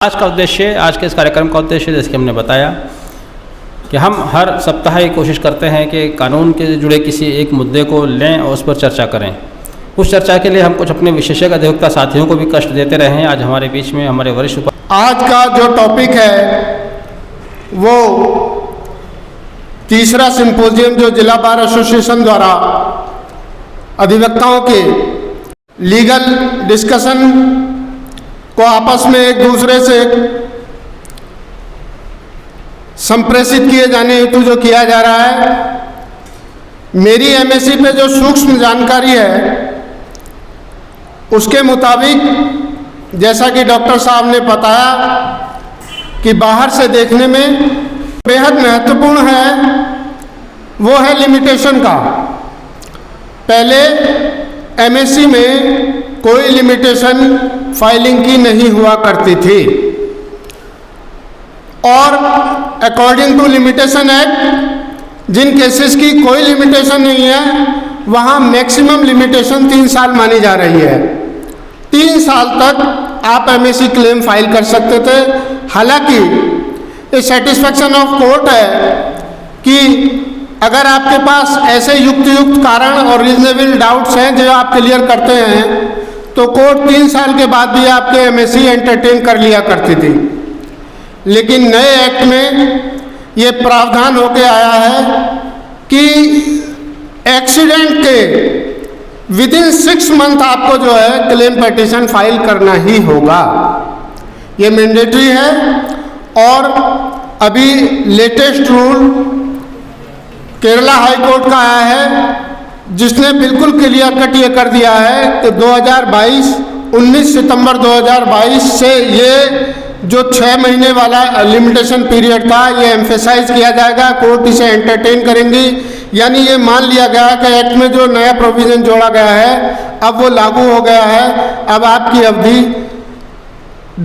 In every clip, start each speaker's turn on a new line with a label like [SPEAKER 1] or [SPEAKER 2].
[SPEAKER 1] आज का उद्देश्य, आज के इस कार्यक्रम का उद्देश्य जैसे कि हमने बताया कि हम हर सप्ताह ये कोशिश करते हैं कि कानून के जुड़े किसी एक मुद्दे को लें और उस पर चर्चा करें। उस चर्चा के लिए हम कुछ अपने विशेषज्ञ अधिवक्ता साथियों को भी कष्ट देते रहे हैं। आज हमारे बीच में हमारे वरिष्ठ
[SPEAKER 2] आज का जो टॉपिक है वो तीसरा सिंपोजियम जो जिला बार एसोसिएशन द्वारा अधिवक्ताओं के लीगल डिस्कशन को आपस में एक दूसरे से संप्रेषित किए जाने हेतु जो किया जा रहा है। मेरी एमएससी पे जो सूक्ष्म जानकारी है उसके मुताबिक जैसा कि डॉक्टर साहब ने बताया कि बाहर से देखने में बेहद महत्वपूर्ण है वो है लिमिटेशन का। पहले एमएससी में कोई लिमिटेशन फाइलिंग की नहीं हुआ करती थी और अकॉर्डिंग टू लिमिटेशन एक्ट जिन केसेस की कोई लिमिटेशन नहीं है वहाँ मैक्सिमम लिमिटेशन 3 साल मानी जा रही है। 3 साल तक आप एमएससी क्लेम फाइल कर सकते थे। हालांकि ये सेटिस्फैक्शन ऑफ कोर्ट है कि अगर आपके पास ऐसे युक्त कारण और रीजनेबल डाउट्स हैं जो आप क्लियर करते हैं तो कोर्ट 3 साल के बाद भी आपके एमएससी एंटरटेन कर लिया करती थी। लेकिन नए एक्ट में ये प्रावधान होके आया है कि एक्सीडेंट के विदिन 6 मंथ आपको जो है क्लेम पिटीशन फाइल करना ही होगा। ये मैंडेटरी है। और अभी latest rule Kerala high court का आया है जिसने बिल्कुल क्लियर कट ये कर दिया है कि 19 सितंबर 2022 से ये जो 6 महीने वाला लिमिटेशन पीरियड था ये एम्फेसाइज किया जाएगा। कोर्ट इसे एंटरटेन करेंगी। यानी ये मान लिया गया कि एक्ट में जो नया प्रोविज़न जोड़ा गया है अब वो लागू हो गया है। अब आपकी अवधि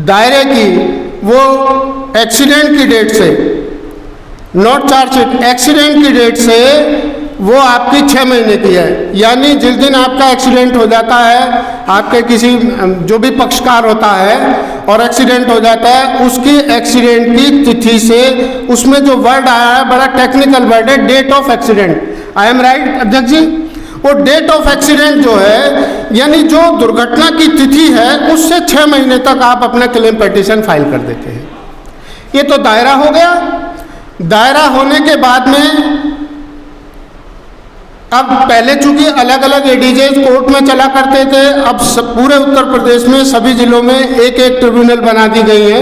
[SPEAKER 2] दायरे की वो एक्सीडेंट की डेट से, नॉट चार्जशीट, एक्सीडेंट की डेट से वो आपकी 6 महीने की है। यानी जिस दिन आपका एक्सीडेंट हो जाता है, आपके किसी जो भी पक्षकार होता है और एक्सीडेंट हो जाता है उसकी एक्सीडेंट की तिथि से, उसमें जो वर्ड आया है बड़ा टेक्निकल वर्ड है, date of accident. I am right अध्यक्ष जी? वो डेट ऑफ एक्सीडेंट जो है यानी जो दुर्घटना की तिथि है उससे 6 महीने तक आप अपना क्लेम पिटीशन फाइल कर देते हैं। ये तो दायरा हो गया। दायरा होने के बाद में अब पहले चूंकि अलग अलग एडीजेज कोर्ट में चला करते थे, अब पूरे उत्तर प्रदेश में सभी जिलों में एक एक ट्रिब्यूनल बना दी गई है।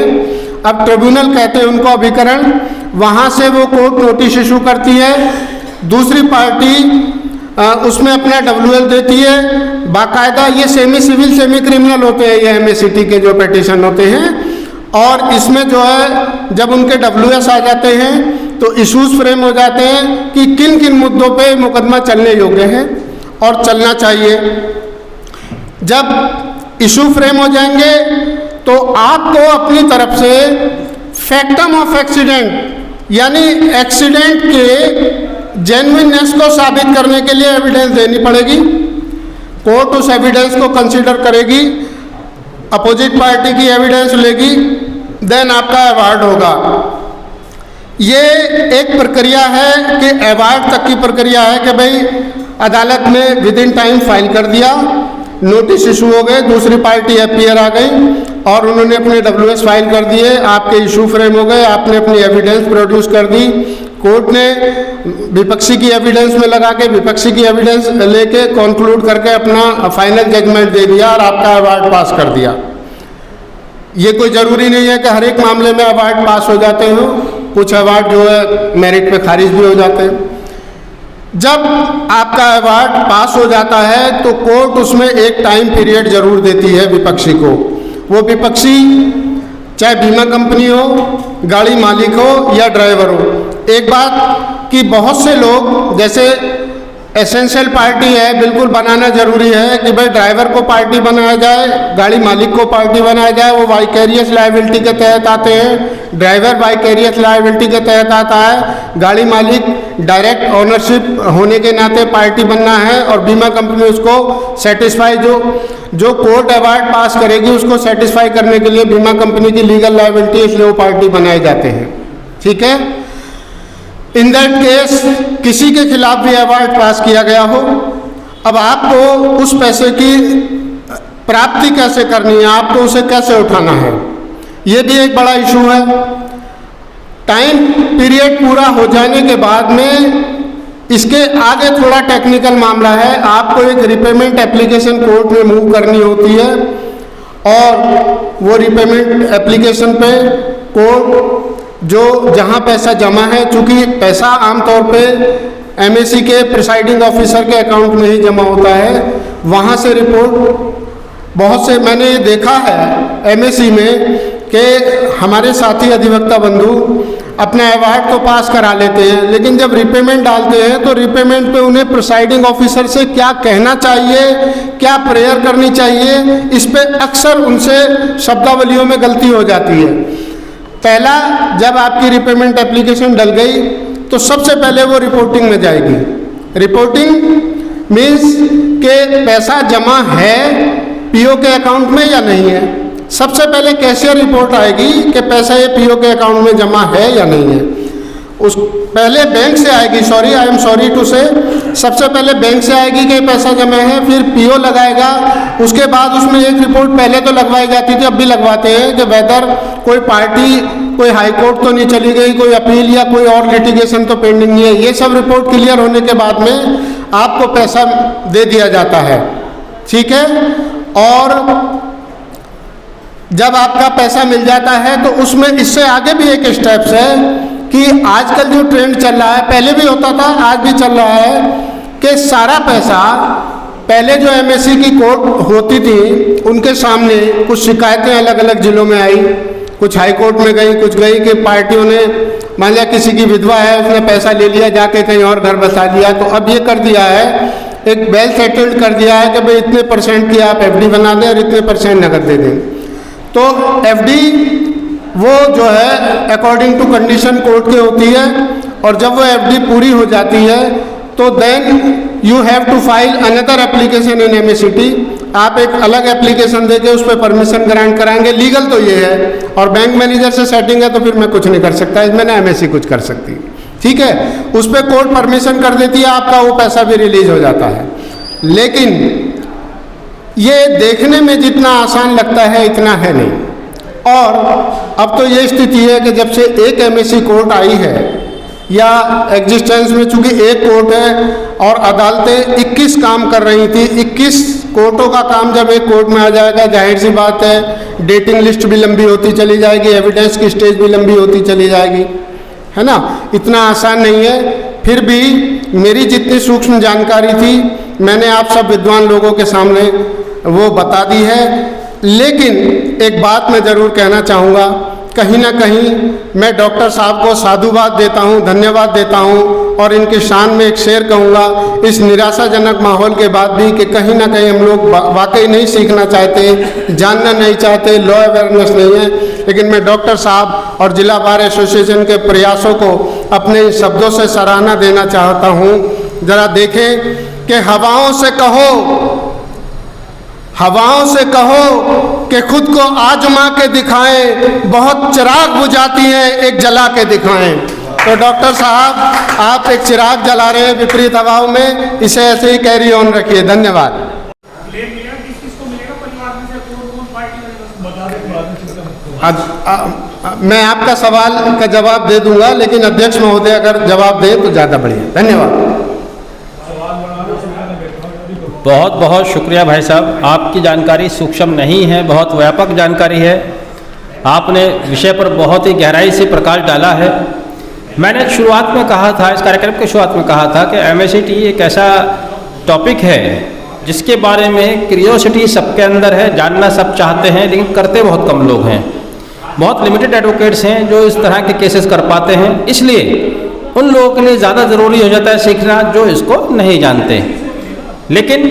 [SPEAKER 2] अब ट्रिब्यूनल कहते हैं उनको अभिकरण। वहाँ से वो कोर्ट नोटिस इशू करती है, दूसरी पार्टी उसमें अपना WL देती है। बाकायदा ये सेमी सिविल सेमी क्रिमिनल होते हैं ये एमएससीटी के जो पिटीशन होते हैं। और इसमें जो है जब उनके WS आ जाते हैं तो इश्यूज फ्रेम हो जाते हैं कि किन किन मुद्दों पे मुकदमा चलने योग्य है और चलना चाहिए। जब इशू फ्रेम हो जाएंगे तो आपको अपनी तरफ से फैक्टम ऑफ एक्सीडेंट यानी एक्सीडेंट के जेन्युइननेस को साबित करने के लिए एविडेंस देनी पड़ेगी। कोर्ट उस एविडेंस को कंसीडर करेगी, अपोजिट पार्टी की एविडेंस लेगी, देन आपका अवार्ड होगा। ये एक प्रक्रिया है कि अवार्ड तक की प्रक्रिया है कि भाई अदालत ने विद इन टाइम फाइल कर दिया, नोटिस इशू हो गए, दूसरी पार्टी एपीयर आ गई और उन्होंने अपने WS फाइल कर दिए, आपके इशू फ्रेम हो गए, आपने अपनी एविडेंस प्रोड्यूस कर दी। कोर्ट ने विपक्षी की एविडेंस में लगा के विपक्षी की एविडेंस लेके कंक्लूड करके अपना फाइनल जजमेंट दे दिया और आपका अवार्ड पास कर दिया। ये कोई ज़रूरी नहीं है कि हर एक मामले में अवार्ड पास हो जाते हो, कुछ अवार्ड जो है मेरिट पे खारिज भी हो जाते हैं। जब आपका अवार्ड पास हो जाता है तो कोर्ट उसमें एक टाइम पीरियड जरूर देती है विपक्षी को। वो विपक्षी चाहे बीमा कंपनी हो, गाड़ी मालिक हो या ड्राइवर हो। एक बात कि बहुत से लोग जैसे एसेंशियल पार्टी है, बिल्कुल बनाना जरूरी है कि भाई ड्राइवर को पार्टी बनाया जाए, गाड़ी मालिक को पार्टी बनाया जाए, वो वाइकेरियस लायबिलिटी के तहत आते हैं। ड्राइवर वाइकेरियस लायबिलिटी के तहत आता है, गाड़ी मालिक डायरेक्ट ओनरशिप होने के नाते पार्टी बनना है और बीमा कंपनी उसको सेटिस्फाई जो कोर्ट अवार्ड पास करेगी उसको सेटिस्फाई करने के लिए बीमा कंपनी की लीगल लायबिलिटी, इसलिए वो पार्टी बनाए जाते हैं। ठीक है, इन दैट केस किसी के खिलाफ भी अवार्ड पास किया गया हो, अब आपको उस पैसे की प्राप्ति कैसे करनी है, आपको उसे कैसे उठाना है, ये भी एक बड़ा इशू है। टाइम पीरियड पूरा हो जाने के बाद में इसके आगे थोड़ा टेक्निकल मामला है, आपको एक रिपेमेंट एप्लीकेशन कोर्ट में मूव करनी होती है और वो रिपेमेंट एप्लीकेशन पे कोर्ट जहाँ पैसा जमा है, चूँकि पैसा आमतौर पे एमएसी के प्रिसाइडिंग ऑफिसर के अकाउंट में ही जमा होता है, वहाँ से रिपोर्ट बहुत से मैंने ये देखा है एमएसी में कि हमारे साथी अधिवक्ता बंधु अपने अवार्ड तो पास करा लेते हैं, लेकिन जब रिपेमेंट डालते हैं तो रिपेमेंट पे उन्हें प्रिसाइडिंग ऑफिसर से क्या कहना चाहिए, क्या प्रेयर करनी चाहिए, इस पे अक्सर उनसे शब्दावलियों में गलती हो जाती है। पहला, जब आपकी रिपेमेंट एप्लीकेशन डल गई तो सबसे पहले वो रिपोर्टिंग में जाएगी। रिपोर्टिंग मीन्स के पैसा जमा है पीओ के अकाउंट में या नहीं है। सबसे पहले कैशियर रिपोर्ट आएगी कि पैसा ये पीओ के अकाउंट में जमा है या नहीं है। उस पहले बैंक से आएगी, आई एम सॉरी टू से, सबसे पहले बैंक से आएगी कि पैसा जमा है, फिर पीओ लगाएगा, उसके बाद उसमें एक रिपोर्ट पहले तो लगवाई जाती थी, अब भी लगवाते हैं कि वेदर कोई पार्टी कोई हाई कोर्ट तो नहीं चली गई, कोई अपील या कोई और लिटिगेशन तो पेंडिंग नहीं है। ये सब रिपोर्ट क्लियर होने के बाद में आपको पैसा दे दिया जाता है। ठीक है, और जब आपका पैसा मिल जाता है तो उसमें इससे आगे भी एक स्टेप्स है कि आजकल जो ट्रेंड चल रहा है, पहले भी होता था आज भी चल रहा है, कि सारा पैसा पहले जो एमएससी की कोर्ट होती थी उनके सामने कुछ शिकायतें अलग अलग जिलों में आई, कुछ हाई कोर्ट में गई, कुछ गई कि पार्टियों ने मान लिया किसी की विधवा है उसने पैसा ले लिया जाके कहीं और घर बसा लिया, तो अब ये कर दिया है, एक वेल सेटल्ड कर दिया है कि भाई इतने % की आप एफडी बना दें और इतने % नकद दे दें। तो एफडी वो जो है अकॉर्डिंग टू कंडीशन कोर्ट की होती है, और जब वो एफडी पूरी हो जाती है तो then you have to file another application in MACT. आप एक अलग एप्लीकेशन देके उस पर परमिशन ग्रांट कराएंगे। लीगल तो ये है, और बैंक मैनेजर से सेटिंग है तो फिर मैं कुछ नहीं कर सकता, इसमें ना एमएससी कुछ कर सकती। ठीक है, उस पर कोर्ट परमिशन कर देती है, आपका वो पैसा भी रिलीज हो जाता है। लेकिन ये देखने में जितना आसान लगता है इतना है नहीं। और अब तो ये स्थिति है कि जब से एक एमएससी कोर्ट आई है या एग्जिस्टेंस में, चूंकि एक कोर्ट है और अदालतें 21 काम कर रही थी, 21 कोर्टों का काम जब एक कोर्ट में आ जाएगा जाहिर सी बात है डेटिंग लिस्ट भी लंबी होती चली जाएगी, एविडेंस की स्टेज भी लंबी होती चली जाएगी, है ना। इतना आसान नहीं है। फिर भी मेरी जितनी सूक्ष्म जानकारी थी मैंने आप सब विद्वान लोगों के सामने वो बता दी है। लेकिन एक बात मैं ज़रूर कहना चाहूँगा, कहीं ना कहीं मैं डॉक्टर साहब को साधुवाद देता हूँ, धन्यवाद देता हूँ, और इनकी शान में एक शेर कहूँगा इस निराशाजनक माहौल के बाद भी कि कहीं ना कहीं हम लोग वाकई नहीं सीखना चाहते, जानना नहीं चाहते, लॉ अवेयरनेस नहीं है। लेकिन मैं डॉक्टर साहब और जिला बार एसोसिएशन के प्रयासों को अपने शब्दों से सराहना देना चाहता हूँ। ज़रा देखें कि हवाओं से कहो कि खुद को आजमा के दिखाएं, बहुत चिराग बुझाती हैं एक जला के दिखाएं। तो डॉक्टर साहब आप एक चिराग जला रहे हैं विपरीत हवाओं में, इसे ऐसे ही कैरी ऑन रखिए। धन्यवाद। मैं आपका सवाल का जवाब दे दूंगा, लेकिन अध्यक्ष महोदय अगर जवाब दें तो ज़्यादा बढ़िया। धन्यवाद।
[SPEAKER 1] बहुत बहुत शुक्रिया भाई साहब, आपकी जानकारी सूक्ष्म नहीं है, बहुत व्यापक जानकारी है। आपने विषय पर बहुत ही गहराई से प्रकाश डाला है। मैंने शुरुआत में कहा था, इस कार्यक्रम की शुरुआत में कहा था कि एमएससीटी एक ऐसा टॉपिक है जिसके बारे में क्यूरियोसिटी सबके अंदर है, जानना सब चाहते हैं, लेकिन करते बहुत कम लोग हैं। बहुत लिमिटेड एडवोकेट्स हैं जो इस तरह के केसेस कर पाते हैं, इसलिए उन लोगों के लिए ज़्यादा ज़रूरी हो जाता है सीखना जो इसको नहीं जानते। लेकिन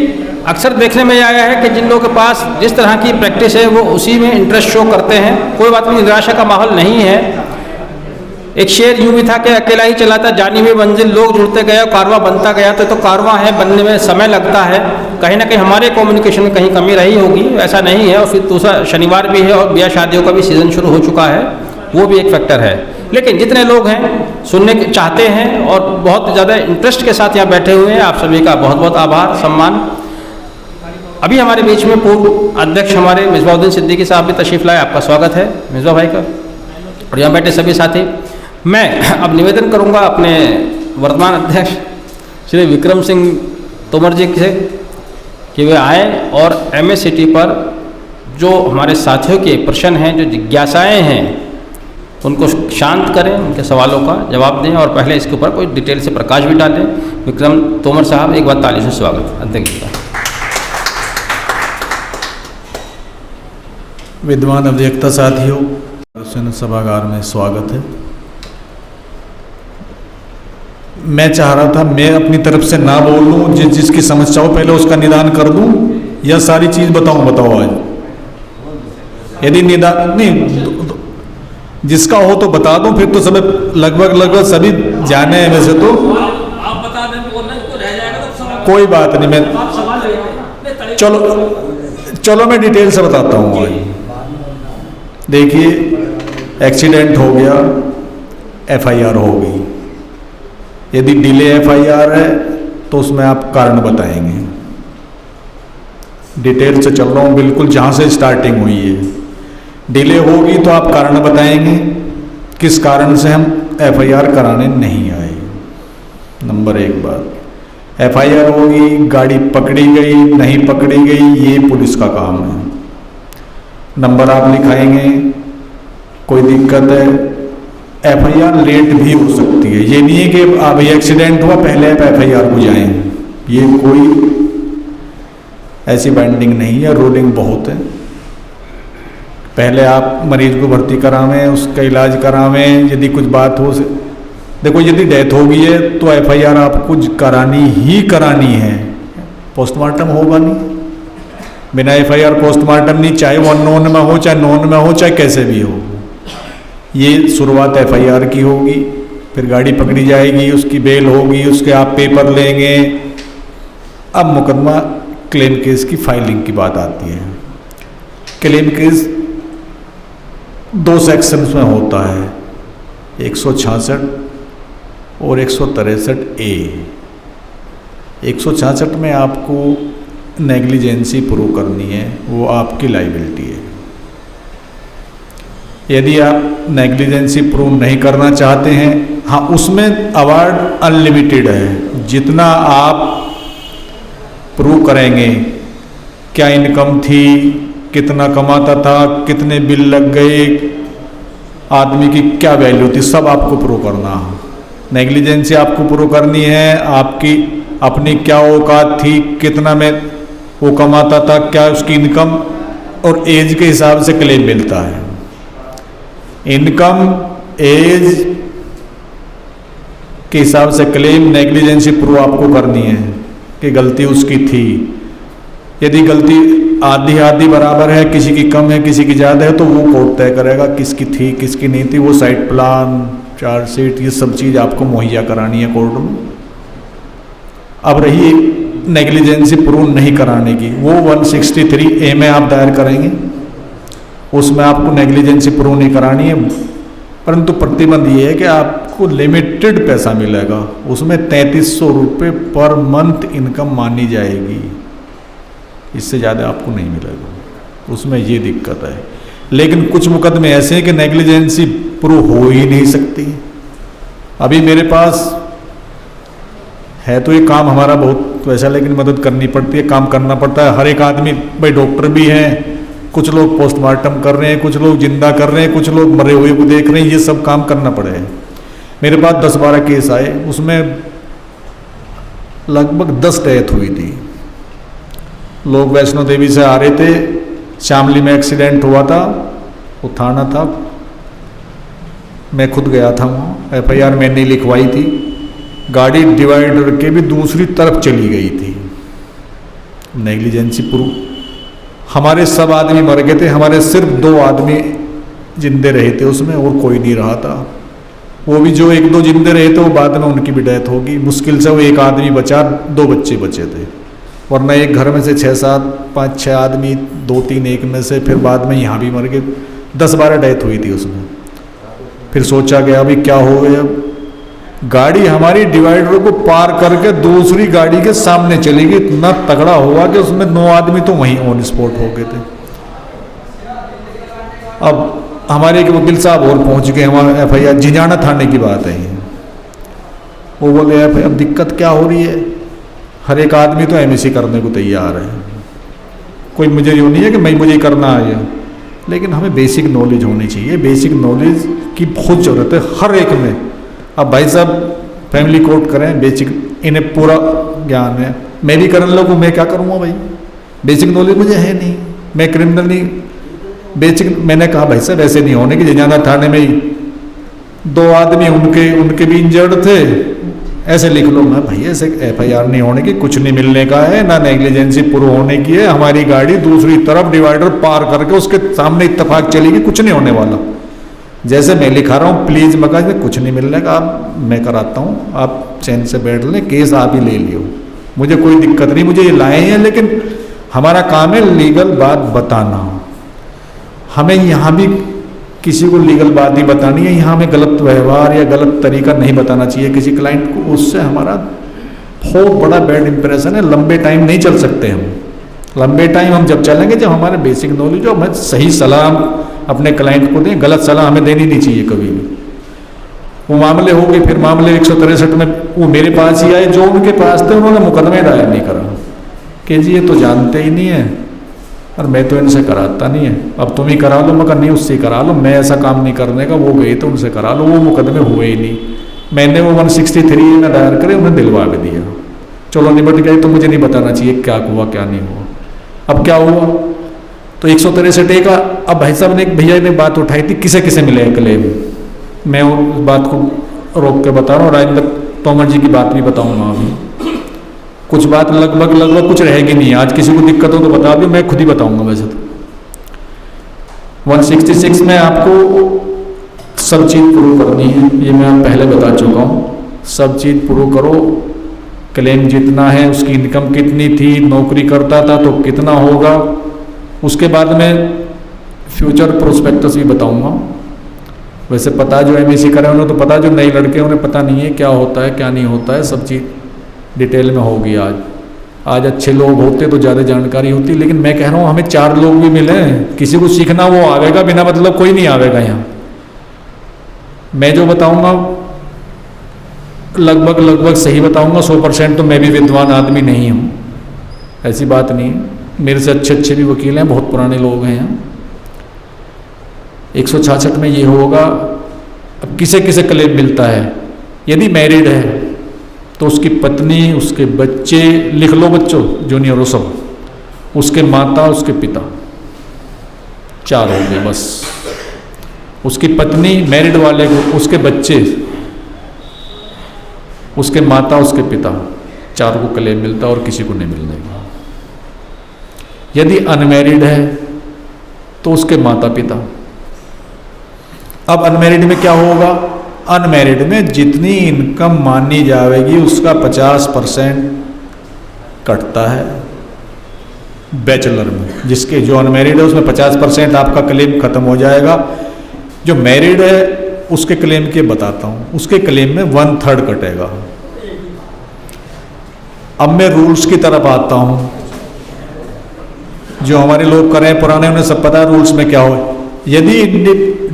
[SPEAKER 1] अक्सर देखने में आया है कि जिन लोगों के पास जिस तरह की प्रैक्टिस है वो उसी में इंटरेस्ट शो करते हैं। कोई बात नहीं, निराशा का माहौल नहीं है। एक शेर यूं भी था कि अकेला ही चला था, जानी हुई मंजिल लोग जुड़ते गए, कारवां बनता गया। तो कारवां है, बनने में समय लगता है। कहीं ना कहीं हमारे कम्युनिकेशन में कहीं कमी रही होगी, ऐसा नहीं है। और फिर दूसरा शनिवार भी है और ब्याह शादियों का भी सीज़न शुरू हो चुका है, वो भी एक फैक्टर है। लेकिन जितने लोग हैं सुनने के चाहते हैं और बहुत ज़्यादा इंटरेस्ट के साथ यहाँ बैठे हुए हैं, आप सभी का बहुत बहुत आभार, सम्मान। अभी हमारे बीच में पूर्व अध्यक्ष हमारे मिसबाउद्दीन सिद्दीकी साहब भी तशरीफ़ लाए, आपका स्वागत है मिसबा भाई का। और यहाँ बैठे सभी साथी, मैं अब निवेदन करूँगा अपने वर्तमान अध्यक्ष श्री विक्रम सिंह तोमर जी से कि वे आए और MSCT पर जो हमारे साथियों के प्रश्न हैं, जो जिज्ञासाएँ हैं, उनको शांत करें, उनके सवालों का जवाब दें और पहले इसके ऊपर कोई डिटेल से प्रकाश भी डालें। विक्रम तोमर साहब, एक बार ताली से स्वागत अध्यक्ष का।
[SPEAKER 3] विद्वान अध्यक्षता साथियों, सभागार में स्वागत है। मैं चाह रहा था मैं अपनी तरफ से ना बोल लूँ, जिसकी समस्या हो पहले उसका निदान कर दूँ, या सारी चीज़ बताओ आज। यदि निदान नहीं जिसका हो तो बता दूँ, फिर तो सब लगभग सभी जाने हैं। वैसे तो
[SPEAKER 4] आप बता दें तो रह जाएगा, तो
[SPEAKER 3] कोई बात नहीं, मैं चलो मैं डिटेल से बताता हूँ आज। देखिए, एक्सीडेंट हो गया, FIR हो गई। यदि डिले FIR है तो उसमें आप कारण बताएंगे। डिटेल से चल रहा हूँ, बिल्कुल जहाँ से स्टार्टिंग हुई है। डिले होगी तो आप कारण बताएंगे किस कारण से हम FIR कराने नहीं आए। नंबर 1 बात, FIR होगी, गाड़ी पकड़ी गई नहीं पकड़ी गई, ये पुलिस का काम है। नंबर आप लिखाएंगे, कोई दिक्कत है, FIR लेट भी हो सकती है। ये नहीं है कि अभी एक्सीडेंट हुआ पहले आप FIR को जाएं, ये कोई ऐसी बाइंडिंग नहीं है। रूलिंग बहुत है, पहले आप मरीज को भर्ती करावें, उसका इलाज करावें। यदि कुछ बात हो, देखो यदि डेथ हो गई है तो FIR आपको करानी ही करानी है, पोस्टमार्टम होगा नहीं। बिना FIR पोस्टमार्टम नहीं, चाहे वो अननोन में हो, चाहे नोन में हो, चाहे कैसे भी हो। ये शुरुआत FIR की होगी, फिर गाड़ी पकड़ी जाएगी, उसकी बेल होगी, उसके आप पेपर लेंगे। अब मुकदमा क्लेम केस की फाइलिंग की बात आती है। क्लेम केस 2 सेक्शंस में होता है, 166 और 163A। 166 में आपको नेग्लिजेंसी प्रूव करनी है, वो आपकी लाइबिलिटी है। यदि आप नेग्लिजेंसी प्रूव नहीं करना चाहते हैं, हाँ, उसमें अवार्ड अनलिमिटेड है। जितना आप प्रूव करेंगे, क्या इनकम थी, कितना कमाता था, कितने बिल लग गए, आदमी की क्या वैल्यू थी, सब आपको प्रूव करना है। नेग्लिजेंसी आपको प्रूव करनी है, आपकी अपनी क्या औकात थी, कितना में वो कमाता था, क्या उसकी इनकम, और एज के हिसाब से क्लेम मिलता है। इनकम, एज के हिसाब से क्लेम, नेग्लिजेंसी प्रूव आपको करनी है कि गलती उसकी थी। यदि गलती आधी आधी बराबर है, किसी की कम है किसी की ज़्यादा है, तो वो कोर्ट तय करेगा किसकी थी किसकी नहीं थी। वो साइट प्लान, चार्जशीट, ये सब चीज़ आपको मुहैया करानी है कोर्ट में। अब रही नेग्लिजेंसी प्रूव नहीं कराने की, वो 163A में आप दायर करेंगे, उसमें आपको नेग्लिजेंसी प्रूव नहीं करानी है। परंतु प्रतिबंध ये है कि आपको लिमिटेड पैसा मिलेगा, उसमें 3300 रुपये पर मंथ इनकम मानी जाएगी, इससे ज़्यादा आपको नहीं मिलेगा। उसमें ये दिक्कत है। लेकिन कुछ मुकदमे ऐसे हैं कि नेग्लिजेंसी प्रूव हो ही नहीं सकती। अभी मेरे पास है तो ये काम हमारा बहुत वैसा, लेकिन मदद करनी पड़ती है, काम करना पड़ता है। हर एक आदमी, भाई डॉक्टर भी हैं, कुछ लोग पोस्टमार्टम कर रहे हैं, कुछ लोग जिंदा कर रहे हैं, कुछ लोग मरे हुए को देख रहे हैं, ये सब काम करना पड़े। मेरे पास 10-12 केस आए, उसमें लगभग 10 डेथ हुई थी। लोग वैष्णो देवी से आ रहे थे, शामली में एक्सीडेंट हुआ था, वो थाना था, मैं खुद गया था वहाँ, FIR मैंने लिखवाई थी। गाड़ी डिवाइडर के भी दूसरी तरफ चली गई थी। नेग्लिजेंसी प्रूफ, हमारे सब आदमी मर गए थे, हमारे सिर्फ 2 आदमी जिंदे रहे थे उसमें, और कोई नहीं रहा था। वो भी जो 1-2 जिंदे रहे थे वो बाद में उनकी भी डेथ होगी। मुश्किल से वो एक आदमी बचा, 2 बच्चे बचे थे, वरना एक घर में से 6-7 5-6 आदमी, 2-3 एक में से, फिर बाद में यहाँ भी मर गए, 10-12 डेथ हुई थी उसमें। फिर सोचा गया अभी क्या हो गया, गाड़ी हमारी डिवाइडर को पार करके दूसरी गाड़ी के सामने चली गई, इतना तगड़ा हुआ कि उसमें 9 आदमी तो वहीं ऑन स्पॉट हो गए थे। अब हमारे एक वकील साहब और पहुंच गए, हमारा FIR जिंजाना थाने की बात है, वो बोले FIR अब दिक्कत क्या हो रही है, हर एक आदमी तो MSc करने को तैयार है, कोई मुझे यूँ नहीं है कि मैं मुझे करना है, लेकिन हमें बेसिक नॉलेज होनी चाहिए, बेसिक नॉलेज की बहुत ज़रूरत है हर एक में। अब भाई साहब फैमिली कोर्ट करें, बेसिक इन्हें पूरा ज्ञान है, मैं भी करने लगूँ, मैं क्या करूँगा भाई, बेसिक नॉलेज मुझे है नहीं, मैं क्रिमिनल नहीं, बेसिक। मैंने कहा भाई साहब ऐसे नहीं होने की, जिंजाना थाने में ही 2 आदमी उनके भी इंजर्ड थे, ऐसे लिख लो। मैं भाई ऐसे FIR नहीं होने की, कुछ नहीं मिलने का है, ना नेग्लिजेंसी प्रूव होने की है, हमारी गाड़ी दूसरी तरफ डिवाइडर पार करके उसके सामने इत्तेफाक चलेगी, कुछ नहीं होने वाला। जैसे मैं लिखा रहा हूँ प्लीज़ मकाज में कुछ नहीं मिलने का, आप मैं कराता हूँ, आप चैन से बैठ लें, केस आप ही ले लियो, मुझे कोई दिक्कत नहीं, मुझे ये लाए हैं, लेकिन हमारा काम है लीगल बात बताना। हमें यहाँ भी किसी को लीगल बात नहीं बतानी है, यहाँ हमें गलत व्यवहार या गलत तरीका नहीं बताना चाहिए किसी क्लाइंट को, उससे हमारा बहुत बड़ा बैड इंप्रेशन है, लंबे टाइम नहीं चल सकते हम। लंबे टाइम हम जब चलेंगे जब हमारे बेसिक नॉलेज हो, हमें सही सलाह अपने क्लाइंट को दें, गलत सलाह हमें देनी नहीं चाहिए कभी भी। वो मामले हो गए, फिर मामले 163 में वो मेरे पास ही आए, जो उनके पास थे उन्होंने मुकदमे दायर नहीं करा कि जी ये तो जानते ही नहीं है और मैं तो इनसे कराता नहीं है, अब तुम ही करा लो। मगर नहीं, उससे करा लो, मैं ऐसा काम नहीं करने का, वो गए तो उनसे करा लो, वो मुकदमे हुए ही नहीं। मैंने वो 163 में दायर करे, उन्हें दिलवा भी दिया, चलो निपट गए। तो मुझे नहीं बताना चाहिए क्या हुआ क्या नहीं हुआ। अब क्या हुआ तो 163 का, अब भाई साहब ने, एक भैया ने बात उठाई थी किसे किसे मिले क्लेम, मैं उस बात को रोक के बता रहा हूँ, राजेंद्र तोमर जी की बात भी बताऊँगा अभी। कुछ बात लगभग कुछ रहेगी नहीं, आज किसी को दिक्कत हो तो बता दो, मैं खुद ही बताऊंगा। वैसे तो 166 में आपको सब चीज़ प्रूव करनी है, ये मैं पहले बता चुका हूँ। सब चीज़ प्रूव करो, क्लेम जितना है, उसकी इनकम कितनी थी, नौकरी करता था तो कितना होगा। उसके बाद में फ्यूचर प्रोस्पेक्टस भी बताऊंगा। वैसे पता जो MSc करे उन्हें तो पता, जो नए लड़के उन्हें पता नहीं है क्या होता है क्या नहीं होता है, सब चीज़ डिटेल में होगी। आज अच्छे लोग होते तो ज़्यादा जानकारी होती, लेकिन मैं कह रहा हूँ हमें 4 लोग भी मिले, किसी को सीखना वो आवेगा, बिना मतलब कोई नहीं आवेगा यहाँ। मैं जो बताऊँगा लगभग सही बताऊँगा, 100% तो मैं भी विद्वान आदमी नहीं हूँ, ऐसी बात नहीं है। मेरे से अच्छे भी वकील हैं, बहुत पुराने लोग हैं यहाँ। 166 में ये होगा, अब किसे किसे क्लेम मिलता है। यदि मैरिड है तो उसकी पत्नी, उसके बच्चे, लिख लो बच्चों जूनियर हो सब, उसके माता, उसके पिता, 4 हो गए बस। उसकी पत्नी मैरिड वाले को, उसके बच्चे, उसके माता, उसके पिता, 4 को क्लेम मिलता और किसी को नहीं मिलने का। यदि अनमैरिड है तो उसके माता पिता। अब अनमैरिड में क्या होगा, अनमैरिड में जितनी इनकम मानी जाएगी उसका 50% कटता है। बैचलर में जिसके, जो अनमैरिड है उसमें 50% आपका क्लेम खत्म हो जाएगा। जो मैरिड है उसके क्लेम के बताता हूँ, उसके क्लेम में 1/3 कटेगा। अब मैं रूल्स की तरफ आता हूँ, जो हमारे लोग करें पुराने, उन्हें सब पता है रूल्स में क्या हो। यदि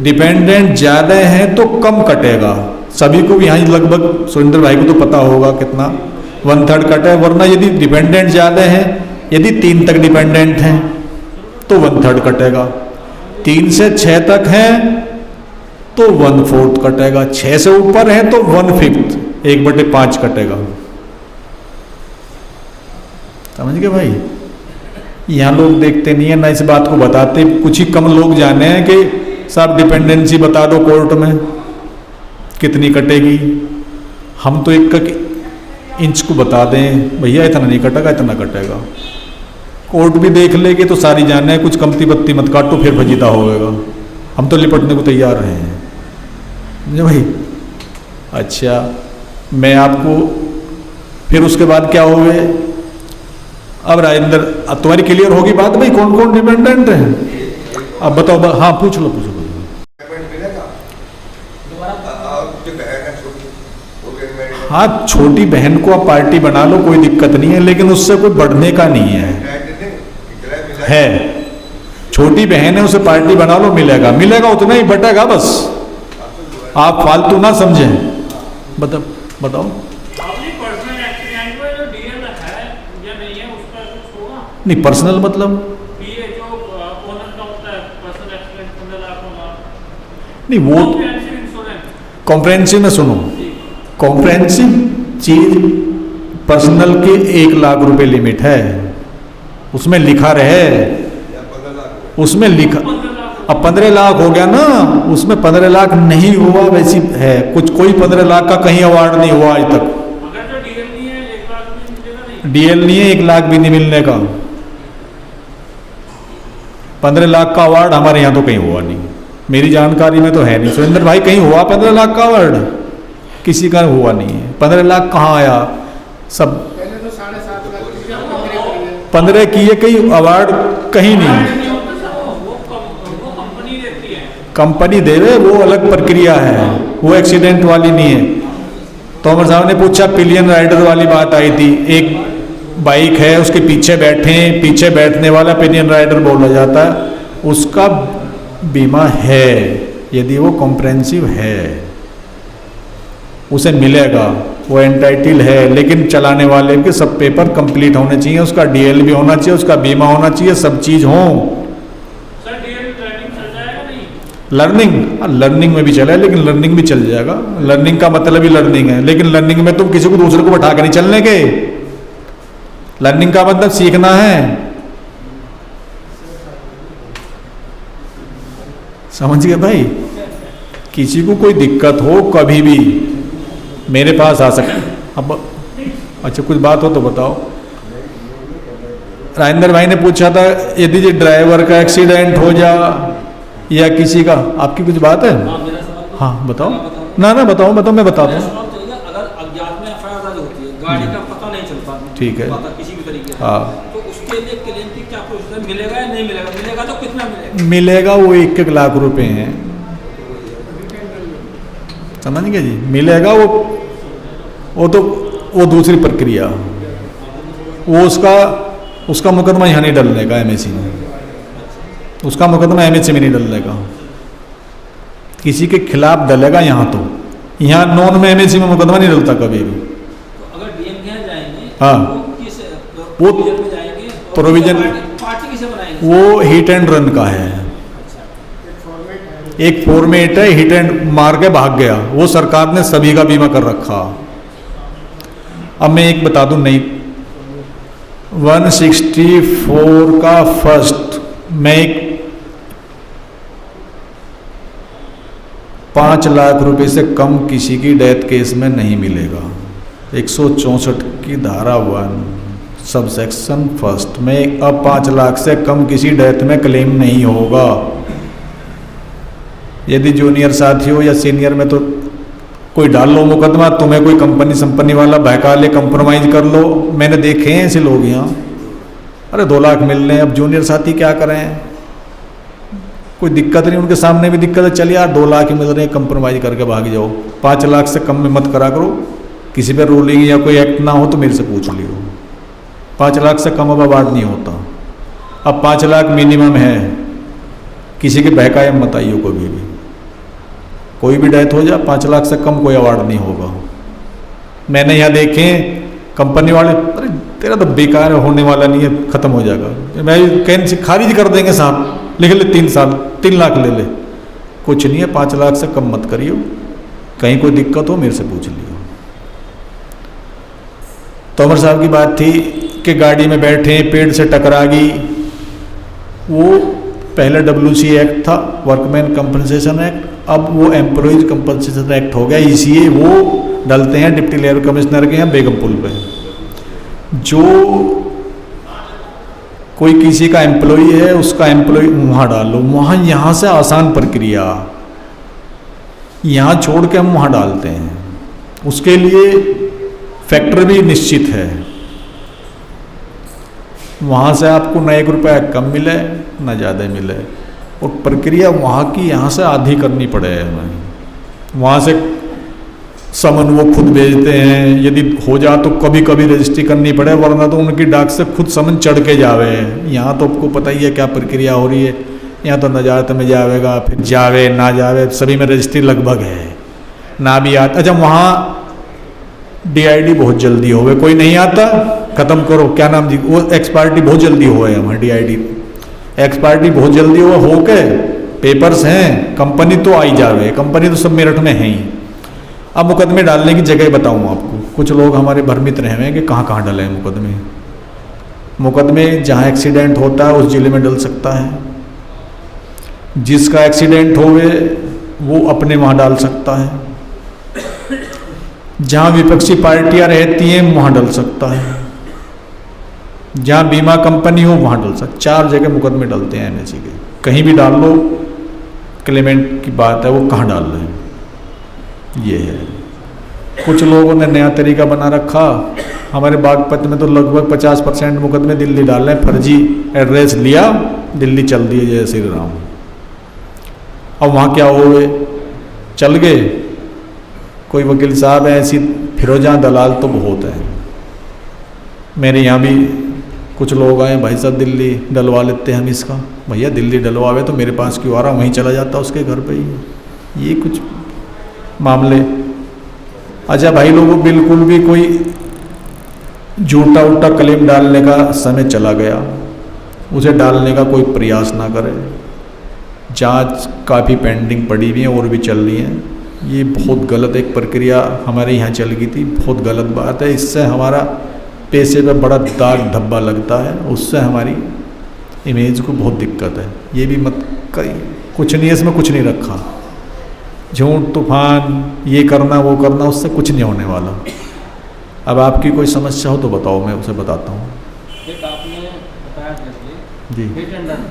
[SPEAKER 3] डिपेंडेंट ज़्यादा हैं तो कम कटेगा, सभी को यहाँ लगभग सुरेंद्र भाई को तो पता होगा कितना 1/3 कटे, वरना यदि डिपेंडेंट ज़्यादा हैं, यदि 3 तक डिपेंडेंट हैं तो 1/3 कटेगा, 3 से 6 तक हैं तो 1/4 कटेगा, 6 से ऊपर है तो 1/5, 1/5 कटेगा। समझ गए भाई। यहाँ लोग देखते नहीं है ना इस बात को बताते, कुछ ही कम लोग जाने हैं कि साहब डिपेंडेंसी बता दो कोर्ट में कितनी कटेगी। हम तो 1 इंच को बता दें भैया इतना नहीं कटेगा, इतना कटेगा। कोर्ट भी देख लेगी तो सारी जाने हैं, कुछ कमती बत्ती मत काटो फिर फजीता होगा। हम तो लिपटने को तैयार हैं भाई। अच्छा, मैं आपको फिर उसके बाद क्या हो गए? अब राजेंद्र, अब तुम्हारी क्लियर होगी बात भाई, कौन कौन डिपेंडेंट है? अब बताओ, हाँ पूछ लो, पूछो। हाँ, छोटी बहन को आप पार्टी बना लो, कोई दिक्कत नहीं है, लेकिन उससे कोई बढ़ने का नहीं है। छोटी बहन है, उसे पार्टी बना लो, मिलेगा मिलेगा, उतना ही बटेगा बस। आप फालतू ना समझें। बताओ। नहीं, पर्सनल मतलब नहीं, वो कॉम्प्रहेंसिव में सुनो, कॉम्प्रहेंसिव चीज पर्सनल के 1 लाख रुपए लिमिट है, उसमें लिखा रहे, उसमें लिखा। अब 15 लाख हो गया ना, उसमें 15 लाख नहीं हुआ वैसी है कुछ, कोई 15 लाख का कहीं अवार्ड नहीं हुआ आज तक। डीएल नहीं है, 1 लाख भी नहीं मिलने का। 15 लाख का अवार्ड हमारे यहाँ तो कहीं हुआ नहीं, मेरी जानकारी में तो है नहीं। सुरेंद्र भाई, कहीं हुआ 15 लाख का अवार्ड? किसी का हुआ नहीं है। 15 लाख कहाँ आया? सब
[SPEAKER 2] पहले तो 7.5 लाख
[SPEAKER 3] 15 किए, कहीं अवार्ड कहीं नहीं। कंपनी दे रहे, वो अलग प्रक्रिया है, वो एक्सीडेंट वाली नहीं है। तोमर साहब ने पूछा, पिलियन राइडर वाली बात आई थी। एक बाइक है, उसके पीछे बैठे, पीछे बैठने वाला पिलियन राइडर बोला जाता है, उसका बीमा है यदि वो कॉम्प्रहेंसिव है, उसे मिलेगा, वो एंटाइटल है। लेकिन चलाने वाले के सब पेपर कंप्लीट होने चाहिए, उसका डीएल भी होना चाहिए, उसका बीमा होना चाहिए, सब चीज हो। लर्निंग में भी चला है, लेकिन लर्निंग भी चल जाएगा। लर्निंग का मतलब ही लर्निंग है, लेकिन लर्निंग में तुम किसी को दूसरे को बैठा कर नहीं चलने के। लर्निंग का मतलब सीखना है, समझ गए भाई? किसी को कोई दिक्कत हो कभी भी मेरे पास आ सकते। अब अच्छा, कुछ बात हो तो बताओ। राजेंद्र भाई ने पूछा था, यदि ड्राइवर का एक्सीडेंट हो जा या किसी का, आपकी कुछ बात है? हाँ बताओ ना, बताओ, मैं बताता हूँ।
[SPEAKER 4] अगर अज्ञात में एफआईआर दर्ज होती है, गाड़ी का पता नहीं चलता,
[SPEAKER 3] ठीक है,
[SPEAKER 4] किसी भी तरीके से,
[SPEAKER 3] हाँ,
[SPEAKER 4] तो उसके लिए क्लेम की क्या प्रोसीजर, मिलेगा या नहीं मिलेगा? मिलेगा तो कितना मिलेगा?
[SPEAKER 3] मिलेगा वो 1 लाख रुपए हैं, समझ गए जी? मिलेगा वो दूसरी प्रक्रिया, वो उसका मुकदमा यहाँ नहीं डलने का एमएसी में, उसका मुकदमा एमएसी में नहीं डलने का, किसी के खिलाफ डलेगा यहाँ। तो यहाँ नॉन में एमएसी में मुकदमा नहीं डलता कभी भी।
[SPEAKER 4] तो अगर डीएम के यहाँ जाएंगे,
[SPEAKER 3] हाँ,
[SPEAKER 4] वो प्रोविजन में जाएंगे,
[SPEAKER 3] प्रोविजन
[SPEAKER 4] पार्टी किसे बनाएंगे?
[SPEAKER 3] वो हिट एंड रन का है, एक फॉर्मेट है, हिट एंड मार के भाग गया, वो सरकार ने सभी का बीमा कर रखा। अब मैं एक बता दूं, नहीं 164 का फर्स्ट में एक 5 लाख रुपए से कम किसी की डेथ केस में नहीं मिलेगा। 164 की धारा 1 सब सेक्शन फर्स्ट में अब 5 लाख से कम किसी डेथ में क्लेम नहीं होगा। यदि जूनियर साथी हो या सीनियर में तो कोई डाल लो मुकदमा, तुम्हें कोई कंपनी वाला बहका ले, कंप्रोमाइज कर लो। मैंने देखे हैं ऐसे लोग यहाँ, अरे 2 लाख मिल रहे हैं, अब जूनियर साथी क्या करें, कोई दिक्कत नहीं, उनके सामने भी दिक्कत है, चलिए यार 2 लाख ही मिल रहे हैं, कंप्रोमाइज करके भाग जाओ। 5 लाख से कम में मत करा करो, किसी पे रूलिंग या कोई एक्ट ना हो तो मेरे से पूछ लियो। 5 लाख से कम अब अवार्ड नहीं होता। अब 5 लाख मिनिमम है, किसी के बहकाए मत आइयो कभी भी, कोई भी डेथ हो जाए 5 लाख से कम कोई अवार्ड नहीं होगा। मैंने यहाँ देखे कंपनी वाले, अरे तेरा तो बेकार होने वाला नहीं है, खत्म हो जाएगा, मैं कहीं से खारिज कर देंगे साहब, लिख ले 3 साल, 3 लाख ले ले, कुछ नहीं है, 5 लाख से कम मत करियो, कहीं कोई दिक्कत हो मेरे से पूछ लियो। तोमर साहब की बात थी कि गाड़ी में बैठे पेड़ से टकरा गई, वो पहले WC एक्ट था, वर्कमैन कंपनसेशन एक्ट, अब वो एम्प्लॉइज कंपनसेशन एक्ट हो गया। ECA वो डलते हैं डिप्टी लेबर कमिश्नर के यहाँ बेगम पुल पे। जो कोई किसी का एम्प्लॉई है, उसका एम्प्लॉई वहाँ डालो, वहाँ यहाँ से आसान प्रक्रिया, यहाँ छोड़ के हम वहाँ डालते हैं। उसके लिए फैक्टर भी निश्चित है, वहाँ से आपको न 1 रुपया कम मिले न ज़्यादा मिले, और प्रक्रिया वहाँ की यहाँ से आधी करनी पड़े हमें। वहाँ से समन वो खुद भेजते हैं, यदि हो जा तो कभी कभी रजिस्ट्री करनी पड़े, वरना तो उनकी डाक से खुद समन चढ़ के जावे। यहाँ तो आपको पता ही है क्या प्रक्रिया हो रही है, यहाँ तो नजारत में जावेगा, फिर जावे ना जावे, सभी में रजिस्ट्री लगभग है ना भी आता। अच्छा, वहाँ DID बहुत जल्दी होवे, कोई नहीं आता ख़त्म करो, क्या नाम जी, वो एक्सपायरिटी बहुत जल्दी हुआ है वहाँ DID एक्सपायरिटी बहुत जल्दी हो के पेपर्स हैं, कंपनी तो आई जावे, कंपनी तो सब मेरठ में है ही। अब मुकदमे डालने की जगह बताऊँ आपको, कुछ लोग हमारे भ्रमित रहे हैं कि कहाँ कहाँ डले हैं मुकदमे। मुकदमे जहाँ एक्सीडेंट होता है उस जिले में डल सकता है, जिसका एक्सीडेंट होवे वो अपने वहाँ डाल सकता है, जहाँ विपक्षी पार्टियाँ रहती हैं वहाँ डल सकता है, जहाँ बीमा कंपनी हो वहाँ डल सकता। 4 जगह मुकदमे डलते हैं NSE के, कहीं भी डाल लो, क्लेमेंट की बात है वो कहाँ डाल रहे हैं, ये है। कुछ लोगों ने नया तरीका बना रखा, हमारे बागपत में तो लगभग 50% मुकदमे दिल्ली डाल रहे हैं, फर्जी एड्रेस लिया दिल्ली चल दिए जय श्री राम। अब वहाँ क्या हुए, चल गए। कोई वकील साहब है ऐसी फिरोजा दलाल तो बहुत है, मेरे यहाँ भी कुछ लोग आए, भाई साहब दिल्ली डलवा लेते हैं हम इसका। भैया दिल्ली डलवावे तो मेरे पास क्यों आ रहा, वहीं चला जाता उसके घर पे ही, ये कुछ मामले। अच्छा भाई लोगों, बिल्कुल भी कोई झूठा उल्टा क्लेम डालने का समय चला गया, उसे डालने का कोई प्रयास ना करे। जांच काफ़ी पेंडिंग पड़ी हुई है और भी चल रही है, ये बहुत गलत एक प्रक्रिया हमारे यहाँ चल गई थी, बहुत गलत बात है। इससे हमारा पैसे पे बड़ा दाग धब्बा लगता है, उससे हमारी इमेज को बहुत दिक्कत है। ये भी मत कुछ नहीं है इसमें, कुछ नहीं रखा, झूठ तूफान ये करना वो करना, उससे कुछ नहीं होने वाला। अब आपकी कोई समस्या हो तो बताओ, मैं उसे बताता हूँ।
[SPEAKER 4] एक आपने बताया जैसे
[SPEAKER 3] जी
[SPEAKER 4] हिट एंड रन,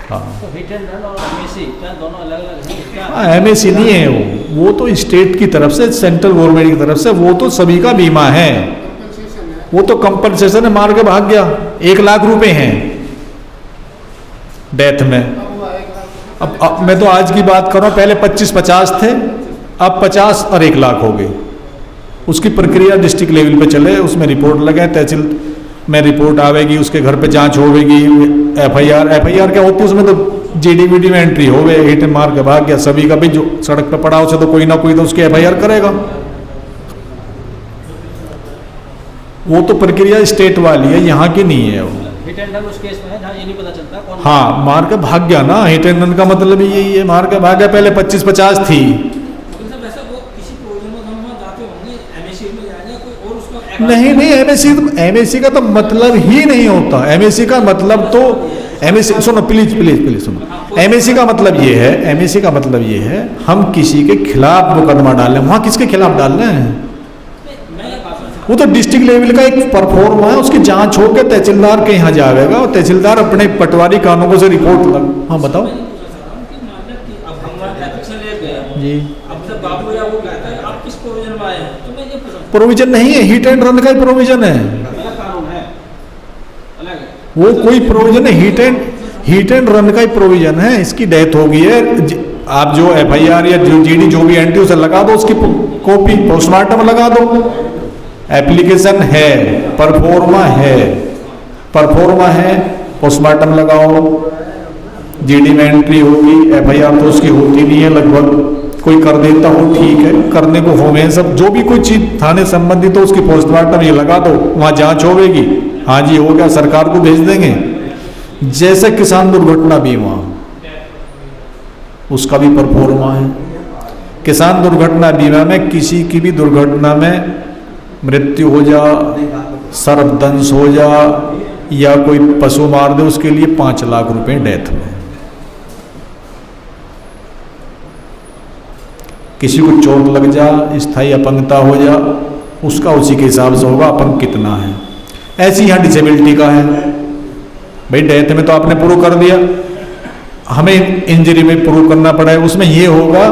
[SPEAKER 3] हाँ,
[SPEAKER 4] तो हिट एंड रन और MSE क्या दोनों अलग अलग हैं क्या?
[SPEAKER 3] हाँ, MSE नहीं है वो तो स्टेट की तरफ से, सेंट्रल गवर्नमेंट की तरफ से, वो तो सभी का बीमा है, वो तो कंपनसेशन है, मार के भाग गया। 1 लाख रुपए हैं डेथ में। अब मैं तो आज की बात कर रहा हूँ, पहले 25-50 थे, अब 50 और 1 लाख हो गए। उसकी प्रक्रिया डिस्ट्रिक्ट लेवल पे चले, उसमें रिपोर्ट लगे, तहसील में रिपोर्ट आवेगी, उसके घर पे जांच होगी, FIR क्या होती है उसमें, तो GDVD में एंट्री हो गए, हिट मार के भाग गया। सभी का भी जो सड़क पे पड़ा उसे तो कोई ना कोई तो उसकी FIR करेगा। वो तो प्रक्रिया स्टेट वाली है, यहाँ की नहीं है वो।
[SPEAKER 4] हिट एंड रन उस केस में है जहाँ ये नहीं पता चलता कौन,
[SPEAKER 3] हाँ, मार के भाग गया ना, हिट एंड रन का मतलब ही यही है, मार के भाग गया। पहले 25-50 थी।
[SPEAKER 4] वैसे वो किसी प्रोविजन में हम जाते होंगे, MSE में जाएंगे कोई और उसको
[SPEAKER 3] नहीं, MSE का तो मतलब ही नहीं होता। MSE का मतलब तो MSE सुनो, प्लीज सुनो, MSE का मतलब ये है, MSE का मतलब ये है हम किसी के खिलाफ मुकदमा डाल रहे हैं। वहाँ किसके खिलाफ डाल रहे हैं, वो तो डिस्ट्रिक्ट लेवल का एक परफॉर्म है, उसकी जांच होकर तहसीलदार के यहाँ जाएगा और तहसीलदार अपने पटवारी कानूनों से रिपोर्ट लग। हाँ बताओ जी। प्रोविजन नहीं है, हिट एंड रन का ही प्रोविजन है, वो कोई प्रोविजन है, हिट एंड रन का ही प्रोविजन है। इसकी डेथ हो गई है, आप जो FIR या जो GD जो भी एंट्री उसे लगा दो, उसकी कॉपी पोस्टमार्टम लगा दो। एप्लीकेशन है, परफॉर्मा है, पोस्टमार्टम लगाओ, GD में एंट्री होगी, FIR तो उसकी होती नहीं है लगभग, कोई कर देता हो ठीक है, करने को हो गए सब, जो भी कोई चीज थाने संबंधित हो उसकी पोस्टमार्टम ये लगा दो, वहाँ जांच होगी, हाँ जी हो गया, सरकार को भेज देंगे। जैसे किसान दुर्घटना बीमा, उसका भी परफॉर्मा है। किसान दुर्घटना बीमा में किसी की भी दुर्घटना में मृत्यु हो जा, सर्पदंश हो जा या कोई पशु मार दे, उसके लिए 5 लाख रुपए डेथ में। किसी को चोट लग जा, स्थायी अपंगता हो जा, उसका उसी के हिसाब से होगा अपंग कितना है। ऐसी यहाँ डिसेबिलिटी का है, भाई डेथ में तो आपने प्रूव कर दिया, हमें इंजरी में प्रूव करना पड़ा है, उसमें ये होगा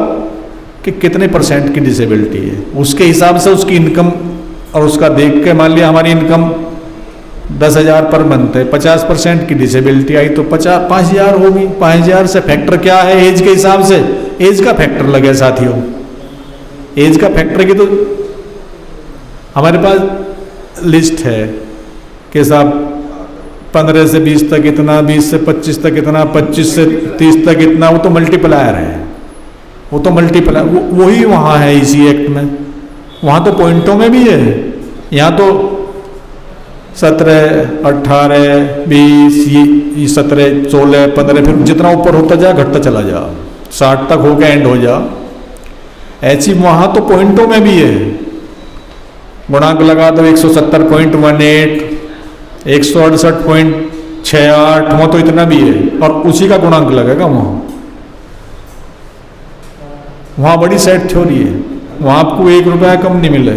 [SPEAKER 3] कि कितने % की डिसेबिलिटी है, उसके हिसाब से उसकी इनकम और उसका देख के मान लिया हमारी इनकम 10,000 पर मंथ है, 50% की डिसेबिलिटी आई तो 5,000 होगी। 5,000 से फैक्टर क्या है एज के हिसाब से, एज का फैक्टर लगे साथियों, एज का फैक्टर की तो हमारे पास लिस्ट है कि साहब 15 से 20 तक इतना, 20 से 25 तक इतना, 25 से 30 तक इतना, वो तो मल्टीप्लायर है, वो तो मल्टीप्लायर वही वहाँ है इसी एक्ट में। वहाँ तो पॉइंटों में भी है, यहाँ तो 17, 18, 20, ये 17, 16, 15, फिर जितना ऊपर होता जा घटता चला जा, 60 तक हो गया एंड हो जा। ऐसी वहाँ तो पॉइंटों में भी है, गुणांक लगा दो 170.18, 168.68, वहाँ तो इतना भी है और उसी का गुणांक लगेगा वहाँ बड़ी सेट थ्योरी है, वहाँ आपको 1 रुपया कम नहीं मिले,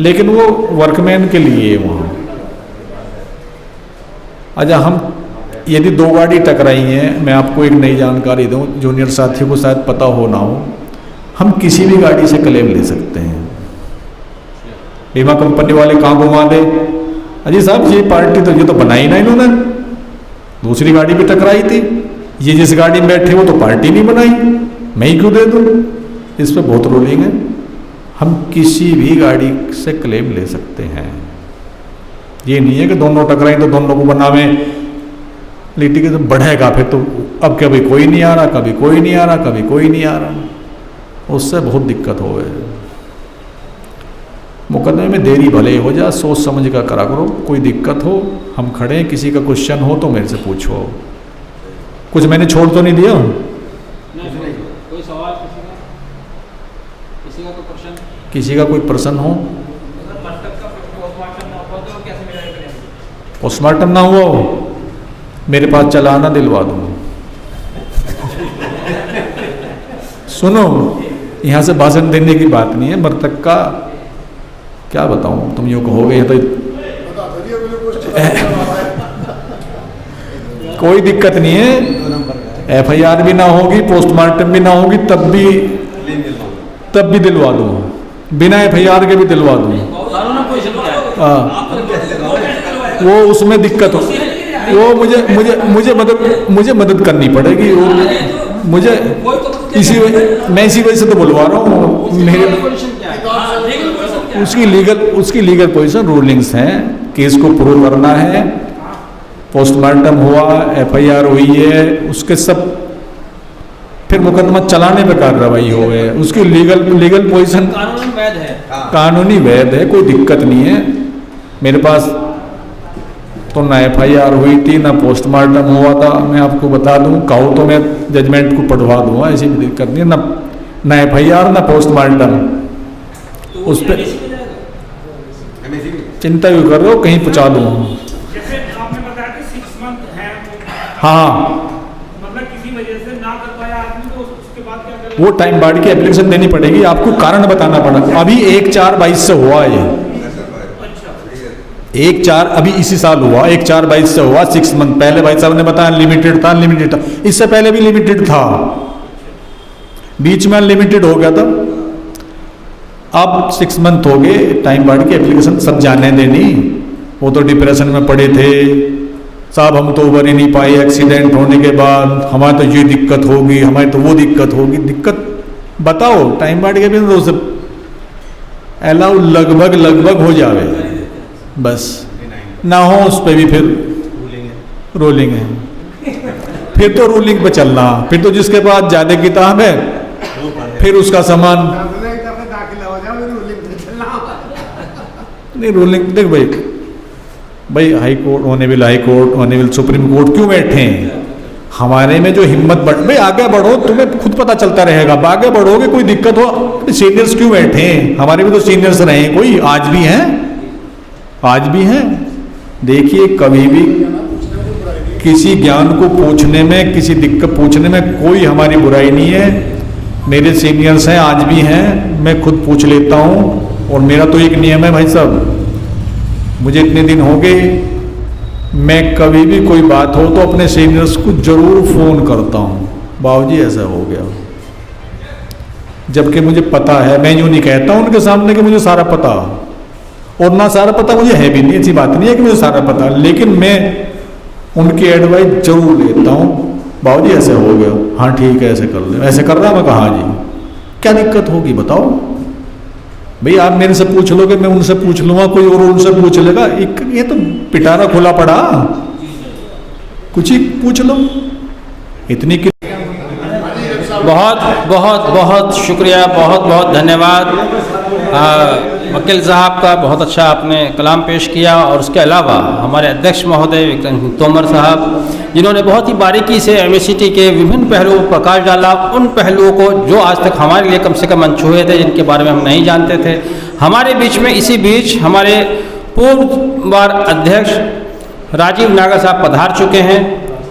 [SPEAKER 3] लेकिन वो वर्कमैन के लिए है वहाँ। अच्छा, हम यदि 2 गाड़ी टकराई हैं, मैं आपको एक नई जानकारी दूं, जूनियर साथियों को शायद पता हो ना हो, हम किसी भी गाड़ी से क्लेम ले सकते हैं। बीमा कंपनी वाले कहाँ घुमा दे, अजी साहब ये पार्टी तो ये तो बनाई ना इन्होंने, दूसरी गाड़ी भी टकराई थी, ये जिस गाड़ी में बैठे वो तो पार्टी नहीं बनाई, मैं ही क्यों दे दूँ। इस पर बहुत रूलिंग है, हम किसी भी गाड़ी से क्लेम ले सकते हैं। ये नहीं है कि दोनों टकराई तो दोनों को बनावे लिटिगेशन बढ़ेगा, फिर तो अब कभी कोई नहीं आ रहा, कभी कोई नहीं आ रहा, कभी कोई नहीं आ रहा, उससे बहुत दिक्कत हो गई। मुकदमे में देरी भले हो जा, सोच समझ कर करा करो, कोई दिक्कत हो हम खड़े हैं, किसी का क्वेश्चन हो तो मेरे से पूछो। कुछ मैंने छोड़ तो नहीं दिया?
[SPEAKER 1] कोई सवाल किसी का कोई प्रश्न?
[SPEAKER 3] किसी का कोई प्रश्न हो? पोस्टमार्टम ना हुआ हो, मेरे पास चलाना दिलवा दूँ। सुनो, यहाँ से भाषण देने की बात नहीं है, मृतक का क्या बताऊँ, तुम यूँ कहोगे तो कोई दिक्कत नहीं है, FIR भी ना होगी, पोस्टमार्टम भी ना होगी, तब भी दिलवा दूँ, बिना FIR के भी दिलवा दूँ। वो उसमें दिक्कत हो, वो मुझे मदद करनी पड़ेगी, मुझे मैं इसी वजह से तो बुलवा रहा हूँ। मेरे उसकी लीगल पोजीशन रूलिंग्स हैं, केस को प्रूव करना है, पोस्टमार्टम हुआ, FIR हुई है, उसके सब फिर मुकदमा चलाने पे कार्रवाई हो गई, उसकी लीगल पोजीशन कानूनी वैध है, कोई दिक्कत नहीं है। मेरे पास तो ना FIR हुई थी, ना पोस्टमार्टम हुआ था, मैं आपको बता दूं, कहो तो मैं जजमेंट को पढ़वा दूंगा, ऐसी दिक्कत नहीं है, ना FIR ना पोस्टमार्टम। उस पर चिंता क्यों कर रहे हो, कहीं पहुंचा दूँ।
[SPEAKER 5] जैसे आपने बताया कि 6 मंथ है,
[SPEAKER 3] हाँ,
[SPEAKER 5] मतलब किसी वजह से ना कर पाया आदमी, तो उसके बाद क्या करें?
[SPEAKER 3] वो टाइम बाढ़ की एप्लीकेशन देनी पड़ेगी, आपको कारण बताना पड़ेगा। अभी 1/4/22 से हुआ ये, 1/4 अभी इसी साल हुआ, 1/4/22 से हुआ, 6 मंथ। पहले भाई साहब ने बताया लिमिटेड था, इससे पहले भी लिमिटेड था, बीच में अनलिमिटेड हो गया था, अब 6 मंथ हो गए। टाइम बाढ़ की एप्लीकेशन सब जाने देनी, वो तो डिप्रेशन में पड़े थे साहब, हम तो उबर ही नहीं पाए एक्सीडेंट होने के बाद, हमारे तो ये दिक्कत होगी, हमारी तो वो दिक्कत होगी। दिक्कत बताओ, टाइम बाढ़ के भी तो अलाउ लगभग हो जावे, बस ना हो उस पर भी फिर रूलिंग है, फिर तो रूलिंग पे चलना, फिर तो जिसके पास ज़्यादा किताब है फिर उसका सामान नहीं। रूलिंग देख भाई high court, honourable high court, honourable supreme court क्यों बैठे हैं? हमारे में जो हिम्मत भाई आगे बढ़ो, तुम्हें खुद पता चलता रहेगा, आगे बढ़ोगे, कोई दिक्कत हो, सीनियर्स क्यों बैठे हैं? हमारे भी तो सीनियर्स रहे, कोई आज भी हैं। देखिए, कभी भी किसी ज्ञान को पूछने में, किसी दिक्कत पूछने में कोई हमारी बुराई नहीं है। मेरे सीनियर्स हैं, आज भी हैं, मैं खुद पूछ लेता हूँ। और मेरा तो एक नियम है भाई साहब, मुझे इतने दिन हो गए, मैं कभी भी कोई बात हो तो अपने सीनियर्स को जरूर फ़ोन करता हूँ, बाबूजी ऐसा हो गया, जबकि मुझे पता है, मैं यूँ नहीं कहता उनके सामने कि मुझे सारा पता, और ना सारा पता मुझे है भी नहीं, ऐसी बात नहीं है कि मुझे सारा पता, लेकिन मैं उनकी एडवाइस जरूर लेता हूँ। बाबूजी ऐसे हो गया, हाँ ठीक है ऐसे कर ले, ऐसे कर रहा मैं, कहा जी क्या दिक्कत होगी बताओ भाई, आप मेरे से पूछ लोगे, मैं उनसे पूछ लूँगा, कोई और उनसे पूछ लेगा, ये तो पिटारा खुला पड़ा, कुछ ही पूछ लो, इतनी
[SPEAKER 1] बहुत बहुत बहुत शुक्रिया, बहुत बहुत धन्यवाद। वकील साहब का बहुत अच्छा आपने कलाम पेश किया, और उसके अलावा हमारे अध्यक्ष महोदय विक्रम सिंह तोमर साहब, जिन्होंने बहुत ही बारीकी से एमएससीटी के विभिन्न पहलुओं पर प्रकाश डाला, उन पहलुओं को जो आज तक हमारे लिए कम से कम अनछुए थे, जिनके बारे में हम नहीं जानते थे। हमारे बीच में इसी बीच हमारे पूर्व बार अध्यक्ष राजीव नागर साहब पधार चुके हैं।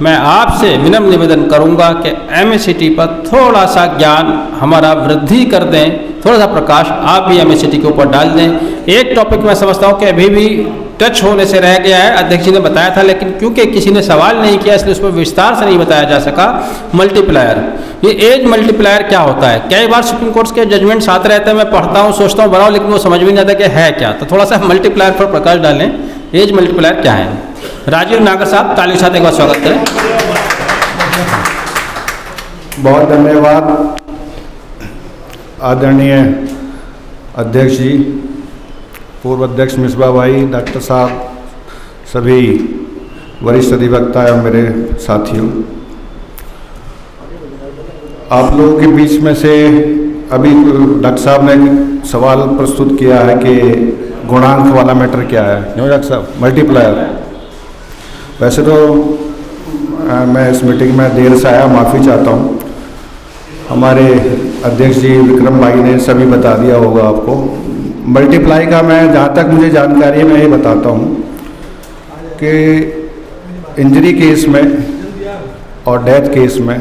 [SPEAKER 1] मैं आपसे विनम्र निवेदन करूंगा कि एमएससीटी पर थोड़ा सा ज्ञान हमारा वृद्धि कर दें, थोड़ा सा प्रकाश आप भी एमएससीटी के ऊपर डाल दें। एक टॉपिक मैं समझता हूं कि अभी भी टच होने से रह गया है, अध्यक्ष जी ने बताया था, लेकिन क्योंकि किसी ने सवाल नहीं किया इसलिए उस पर विस्तार से नहीं बताया जा सका। मल्टीप्लायर, ये एज मल्टीप्लायर क्या होता है? कई बार सुप्रीम कोर्ट के जजमेंट्स आते रहते हैं, मैं पढ़ता हूँ, सोचता हूँ, बनाऊँ, लेकिन वो समझ भी नहीं आता कि है क्या। तो थोड़ा सा मल्टीप्लायर पर प्रकाश डालें, एज मल्टीप्लायर क्या है? राजीव नागर साहब, ताली के साथ एक बार स्वागत करें।
[SPEAKER 6] बहुत धन्यवाद आदरणीय अध्यक्ष जी, पूर्व अध्यक्ष मिसबा भाई, डॉक्टर साहब, सभी वरिष्ठ अधिवक्ता एवं मेरे साथियों, आप लोगों के बीच में से अभी डॉक्टर साहब ने सवाल प्रस्तुत किया है कि गुणांक वाला मैटर क्या है, क्यों डॉक्टर साहब? मल्टीप्लायर। वैसे तो मैं इस मीटिंग में देर से आया, माफ़ी चाहता हूँ। हमारे अध्यक्ष जी विक्रम भाई ने सभी बता दिया होगा आपको। मल्टीप्लाई का मैं जहाँ तक मुझे जानकारी है, मैं ये बताता हूँ कि इंजरी केस में और डेथ केस में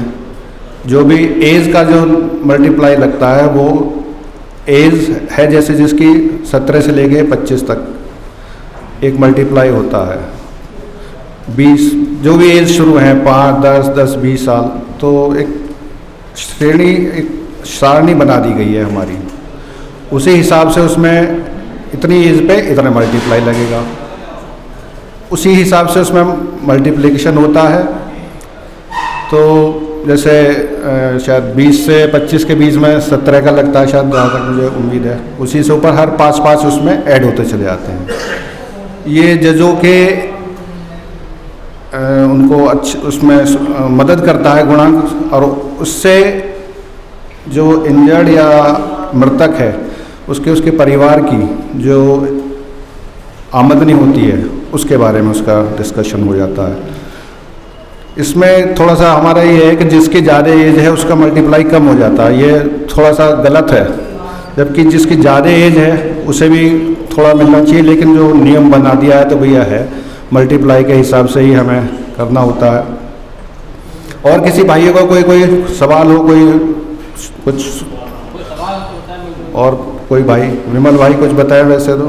[SPEAKER 6] जो भी एज का जो मल्टीप्लाई लगता है, वो एज है जैसे जिसकी 17 से लेके 25 तक एक मल्टीप्लाई होता है। 20 जो भी एज शुरू है, 5, 10, 20 साल, तो एक श्रेणी, एक सारणी बना दी गई है हमारी। उसी हिसाब से उसमें इतनी एज पे इतना मल्टीप्लाई लगेगा, उसी हिसाब से उसमें मल्टीप्लिकेशन होता है। तो जैसे शायद 20 से 25 के बीच में 17 का लगता है शायद, जहाँ तक मुझे उम्मीद है। उसी से ऊपर हर 5 उसमें ऐड होते चले जाते हैं। ये जजों के उनको उसमें मदद करता है गुणांक, और उससे जो इंजर्ड या मृतक है उसके परिवार की जो आमदनी होती है उसके बारे में उसका डिस्कशन हो जाता है। इसमें थोड़ा सा हमारा ये है कि जिसकी ज़्यादा एज है उसका मल्टीप्लाई कम हो जाता है, ये थोड़ा सा गलत है। जबकि जिसकी ज़्यादा एज है उसे भी थोड़ा मिलना चाहिए, लेकिन जो नियम बना दिया है तो भैया है, मल्टीप्लाई के हिसाब से ही हमें करना होता है। और किसी भाइयों का कोई सवाल हो, कोई कुछ, और कोई भाई, विमल भाई कुछ बताएं। वैसे तो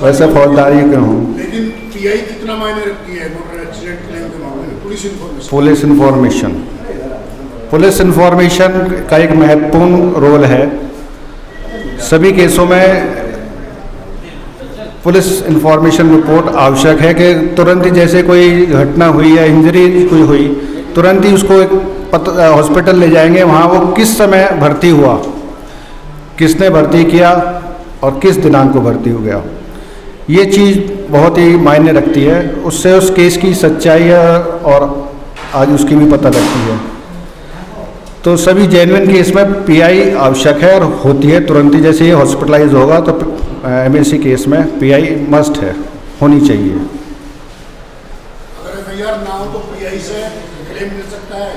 [SPEAKER 6] वैसे फौजदारी के हूँ,
[SPEAKER 7] लेकिन पीआई कितना मायने रखती है मोटर एक्सीडेंट क्लेम के मामले में?
[SPEAKER 6] पुलिस इंफॉर्मेशन का एक महत्वपूर्ण रोल है। सभी केसों में पुलिस इंफॉर्मेशन रिपोर्ट आवश्यक है कि तुरंत ही जैसे कोई घटना हुई या इंजरी कोई हुई, तुरंत ही उसको हॉस्पिटल ले जाएंगे, वहाँ वो किस समय भर्ती हुआ, किसने भर्ती किया और किस दिनांक को भर्ती हो गया, ये चीज़ बहुत ही मायने रखती है। उससे उस केस की सच्चाई और आज उसकी भी पता लगती है। तो सभी जेन्युइन केस में पीआई आवश्यक है और होती है तुरंत ही। जैसे ये हॉस्पिटलाइज होगा तो एमएससी केस में पीआई मस्ट है, होनी चाहिए।
[SPEAKER 7] अगर एफआईआर ना हो तो पीआई से क्लेम मिल सकता है?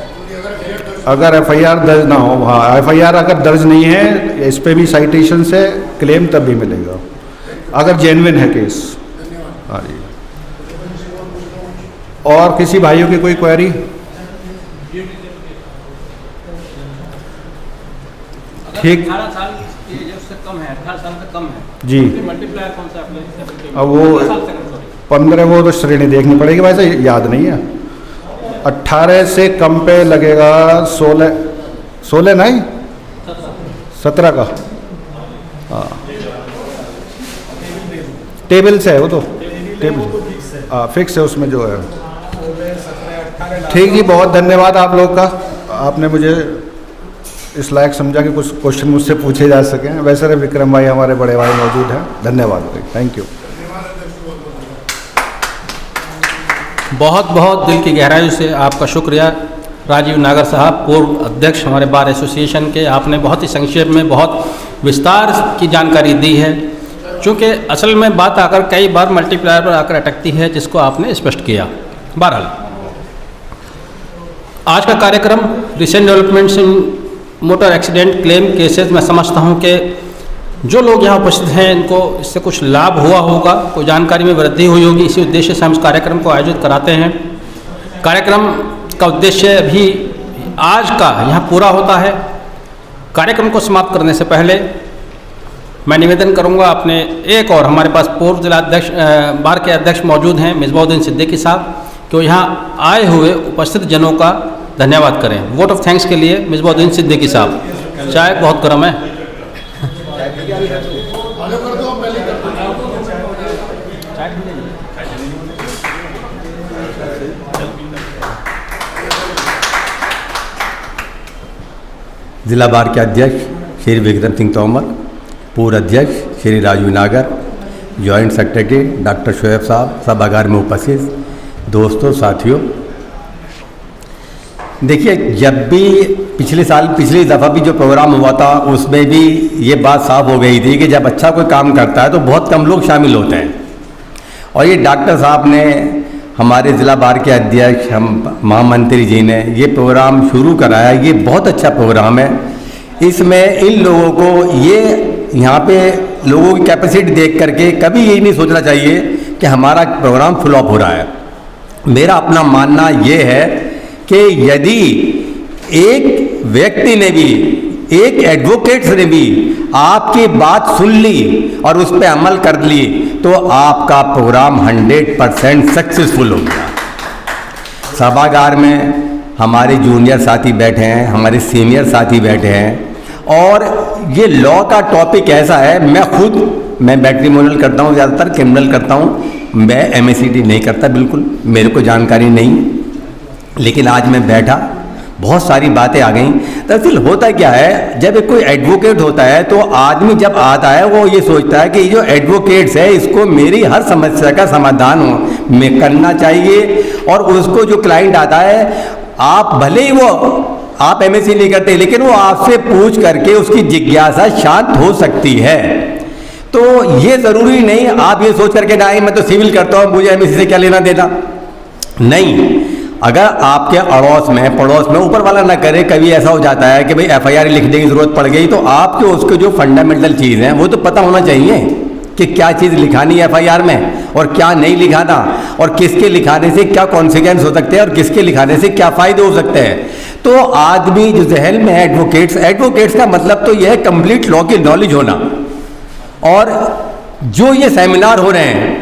[SPEAKER 6] अगर एफआईआर दर्ज ना हो, हाँ, एफआईआर अगर दर्ज नहीं है, इस पे भी साइटेशन से क्लेम तब भी मिलेगा अगर जेन्युइन है केस। हाँ जी। और किसी भाइयों की कोई क्वेरी? ठीक,
[SPEAKER 1] 18 साल की एज उससे कम है, 18 साल से कम है
[SPEAKER 6] जी।
[SPEAKER 1] मल्टीप्लायर कौन सा आपने?
[SPEAKER 6] अब वो 15, वो तो श्रेणी देखनी पड़ेगी, वैसे याद नहीं है। 18 से कम पे लगेगा 16 नहीं, 17 का, हाँ टेबल से है वो तो, टेबल हाँ फिक्स है उसमें जो है। ठीक जी, बहुत धन्यवाद आप लोग का, आपने मुझे इस लायक समझा कि कुछ क्वेश्चन मुझसे पूछे जा सकें। वैसे विक्रम भाई हमारे बड़े भाई मौजूद हैं, धन्यवाद भाई, थैंक यू।
[SPEAKER 1] बहुत बहुत दिल की गहराई से आपका शुक्रिया राजीव नागर साहब, पूर्व अध्यक्ष हमारे बार एसोसिएशन के। आपने बहुत ही संक्षेप में बहुत विस्तार की जानकारी दी है, क्योंकि असल में बात आकर कई बार मल्टीप्लायर पर आकर अटकती है, जिसको आपने स्पष्ट किया। बहरहाल आज का कार्यक्रम recent developments in motor accident claim cases, मैं समझता हूं कि जो लोग यहाँ उपस्थित हैं इनको इससे कुछ लाभ हुआ होगा, कोई जानकारी में वृद्धि हुई होगी। इसी उद्देश्य से हम इस कार्यक्रम को आयोजित कराते हैं। कार्यक्रम का उद्देश्य अभी आज का यहाँ पूरा होता है। कार्यक्रम को समाप्त करने से पहले मैं निवेदन करूँगा, अपने एक और हमारे पास पूर्व जिला अध्यक्ष बार के अध्यक्ष मौजूद हैं मिसबाउद्दीन सिद्दीकी साहब, कि यहाँ आए हुए उपस्थित जनों का धन्यवाद करें। वोट ऑफ थैंक्स के लिए मिसबाउद्दीन सिद्दीकी साहब। चाय बहुत गर्म है।
[SPEAKER 8] जिला बार के अध्यक्ष श्री विक्रम सिंह तोमर, पूर्व अध्यक्ष श्री राजीव नागर, जॉइंट सेक्रेटरी डॉक्टर शोएब साहब, सभागार में उपस्थित दोस्तों, साथियों, देखिए जब भी पिछली दफ़ा भी जो प्रोग्राम हुआ था उसमें भी ये बात साफ हो गई थी कि जब अच्छा कोई काम करता है तो बहुत कम लोग शामिल होते हैं। और ये डॉक्टर साहब ने, हमारे ज़िला बार के अध्यक्ष, हम महामंत्री जी ने ये प्रोग्राम शुरू कराया। ये बहुत अच्छा प्रोग्राम है। इसमें इन लोगों को ये यहाँ पे लोगों की कैपेसिटी देख करके कभी यही नहीं सोचना चाहिए कि हमारा प्रोग्राम फ्लॉप हो रहा है। मेरा अपना मानना ये है कि यदि एक व्यक्ति ने भी, एक एडवोकेट्स ने भी आपकी बात सुन ली और उस पर अमल कर ली तो आपका प्रोग्राम 100% सक्सेसफुल हो गया। सभागार में हमारे जूनियर साथी बैठे हैं, हमारे सीनियर साथी बैठे हैं, और ये लॉ का टॉपिक ऐसा है, मैं मैट्रिमोनियल करता हूँ, ज़्यादातर क्रिमिनल करता हूँ, मैं MACD नहीं करता, बिल्कुल मेरे को जानकारी नहीं। लेकिन आज मैं बैठा, बहुत सारी बातें आ गई। दरअसल होता क्या है, जब कोई एडवोकेट होता है तो आदमी जब आता है वो ये सोचता है कि ये जो एडवोकेट्स है इसको मेरी हर समस्या का समाधान मैं करना चाहिए। और उसको जो क्लाइंट आता है, आप भले ही आप MAC नहीं करते, लेकिन वो आपसे पूछ करके उसकी जिज्ञासा शांत हो सकती है। तो ये ज़रूरी नहीं आप ये सोच करके ना, मैं तो सिविल करता हूँ, मुझे MAC से क्या लेना देना। नहीं, अगर आपके अड़ोस में, पड़ोस में, ऊपर वाला ना करे, कभी ऐसा हो जाता है कि भाई FIR लिखने की ज़रूरत पड़ गई, तो आपके उसके जो फंडामेंटल चीज़ हैं वो तो पता होना चाहिए कि क्या चीज़ लिखानी है FIR में और क्या नहीं लिखाना, और किसके लिखाने से क्या कॉन्सिक्वेंस हो सकते हैं और किसके लिखाने से क्या फ़ायदे हो सकते हैं। तो आदमी जो जहन में है एडवोकेट्स का मतलब तो यह है कंप्लीट लॉ की नॉलेज होना। और जो ये सेमिनार हो रहे हैं,